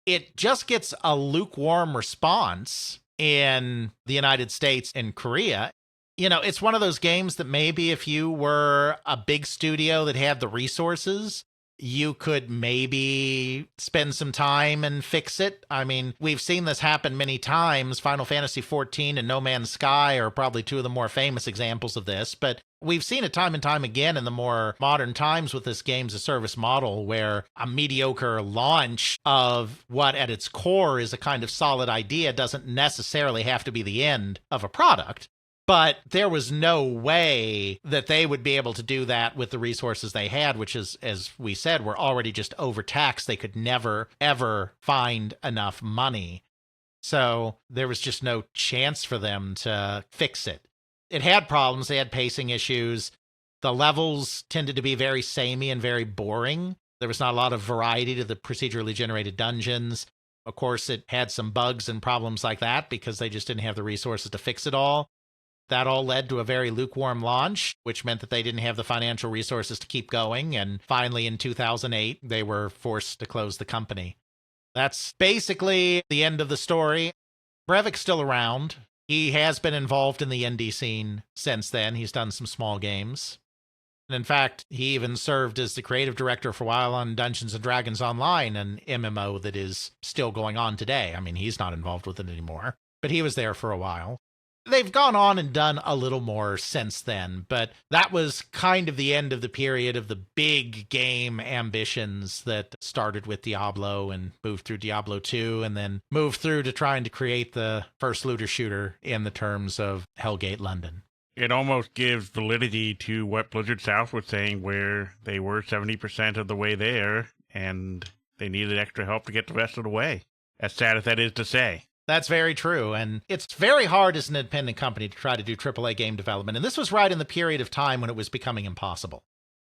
It just gets a lukewarm response in the United States and Korea. You know, it's one of those games that maybe if you were a big studio that had the resources, you could maybe spend some time and fix it. I mean, we've seen this happen many times. Final Fantasy XIV and No Man's Sky are probably two of the more famous examples of this, but we've seen it time and time again in the more modern times with this games as service model, where a mediocre launch of what at its core is a kind of solid idea doesn't necessarily have to be the end of a product. But there was no way that they would be able to do that with the resources they had, which is, as we said, were already just overtaxed. They could never, ever find enough money. So there was just no chance for them to fix it. It had problems. They had pacing issues. The levels tended to be very samey and very boring. There was not a lot of variety to the procedurally generated dungeons. Of course, it had some bugs and problems like that because they just didn't have the resources to fix it all. That all led to a very lukewarm launch, which meant that they didn't have the financial resources to keep going. And finally, in 2008, they were forced to close the company. That's basically the end of the story. Breivik's still around. He has been involved in the indie scene since then. He's done some small games. And in fact, he even served as the creative director for a while on Dungeons & Dragons Online, an MMO that is still going on today. I mean, he's not involved with it anymore, but he was there for a while. They've gone on and done a little more since then, but that was kind of the end of the period of the big game ambitions that started with Diablo and moved through Diablo 2 and then moved through to trying to create the first looter shooter in the terms of Hellgate London. It almost gives validity to what Blizzard South was saying, where they were 70% of the way there and they needed extra help to get the rest of the way. As sad as that is to say. That's very true, and it's very hard as an independent company to try to do AAA game development, and this was right in the period of time when it was becoming impossible.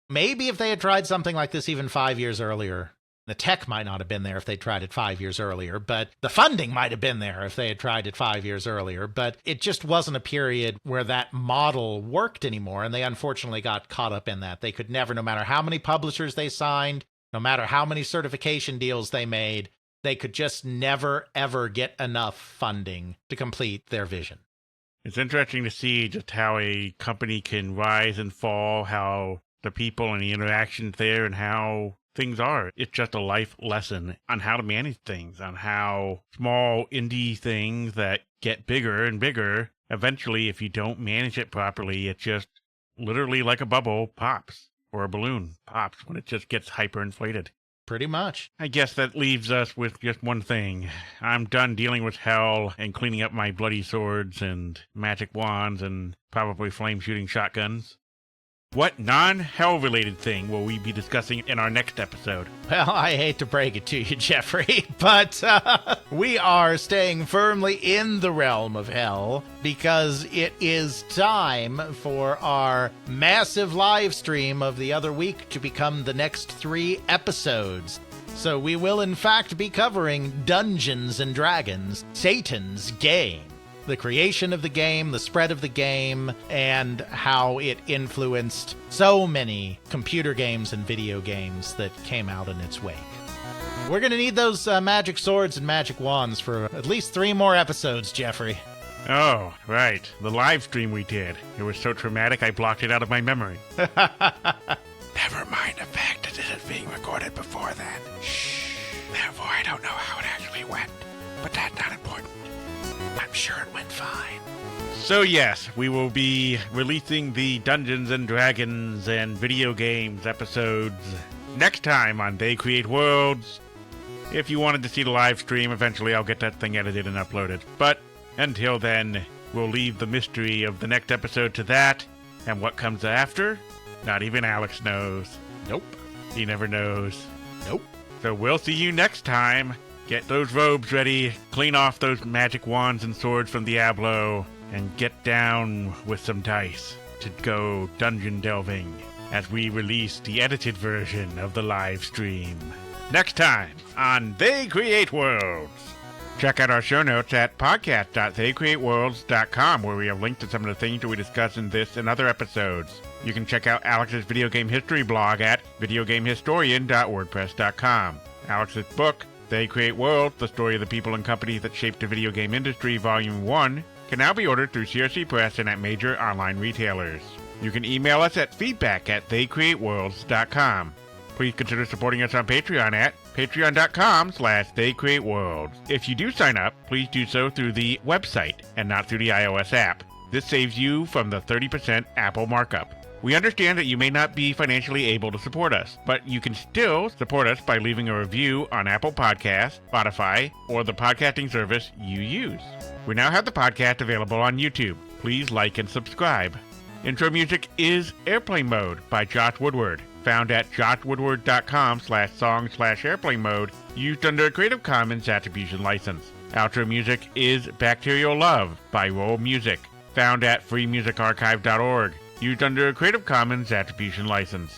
Maybe if they had tried something like this even 5 years earlier, the tech might not have been there if they tried it 5 years earlier, but the funding might have been there if they had tried it 5 years earlier, but it just wasn't a period where that model worked anymore, and they unfortunately got caught up in that. They could never, no matter how many publishers they signed, no matter how many certification deals they made, they could just never, ever get enough funding to complete their vision. It's interesting to see just how a company can rise and fall, how the people and the interactions there and how things are. It's just a life lesson on how to manage things, on how small indie things that get bigger and bigger, eventually, if you don't manage it properly, it just literally like a bubble pops, or a balloon pops when it just gets hyperinflated. Pretty much. I guess that leaves us with just one thing. I'm done dealing with hell and cleaning up my bloody swords and magic wands and probably flame-shooting shotguns. What non-hell-related thing will we be discussing in our next episode? Well, I hate to break it to you, Jeffrey, but we are staying firmly in the realm of hell because it is time for our massive live stream of the other week to become the next 3 episodes. So we will, in fact, be covering Dungeons and Dragons, Satan's Game. The creation of the game, the spread of the game, and how it influenced so many computer games and video games that came out in its wake. We're going to need those magic swords and magic wands for at least 3 more episodes, Jeffrey. Oh, right. The live stream we did. It was so traumatic I blocked it out of my memory. Never mind the fact that it is being recorded before then. Shh. Therefore, I don't know how it actually went. But that's not important. I'm sure it went fine. So yes, we will be releasing the Dungeons and Dragons and video games episodes next time on They Create Worlds. If you wanted to see the live stream, eventually I'll get that thing edited and uploaded. But until then, we'll leave the mystery of the next episode to that. And what comes after? Not even Alex knows. Nope. He never knows. Nope. So we'll see you next time. Get those robes ready, clean off those magic wands and swords from Diablo, and get down with some dice to go dungeon delving as we release the edited version of the live stream. Next time on They Create Worlds. Check out our show notes at podcast.theycreateworlds.com, where we have linked to some of the things that we discuss in this and other episodes. You can check out Alex's video game history blog at videogamehistorian.wordpress.com. Alex's book, They Create Worlds, The Story of the People and Companies That Shaped the Video Game Industry, Volume 1, can now be ordered through CRC Press and at major online retailers. You can email us at feedback@theycreateworlds.com. Please consider supporting us on Patreon at patreon.com/theycreateworlds. If you do sign up, please do so through the website and not through the iOS app. This saves you from the 30% Apple markup. We understand that you may not be financially able to support us, but you can still support us by leaving a review on Apple Podcasts, Spotify, or the podcasting service you use. We now have the podcast available on YouTube. Please like and subscribe. Intro music is Airplane Mode by Josh Woodward, found at joshwoodward.com/song/airplane mode, used under a Creative Commons Attribution License. Outro music is Bacterial Love by Roll Music, found at freemusicarchive.org, used under a Creative Commons Attribution License.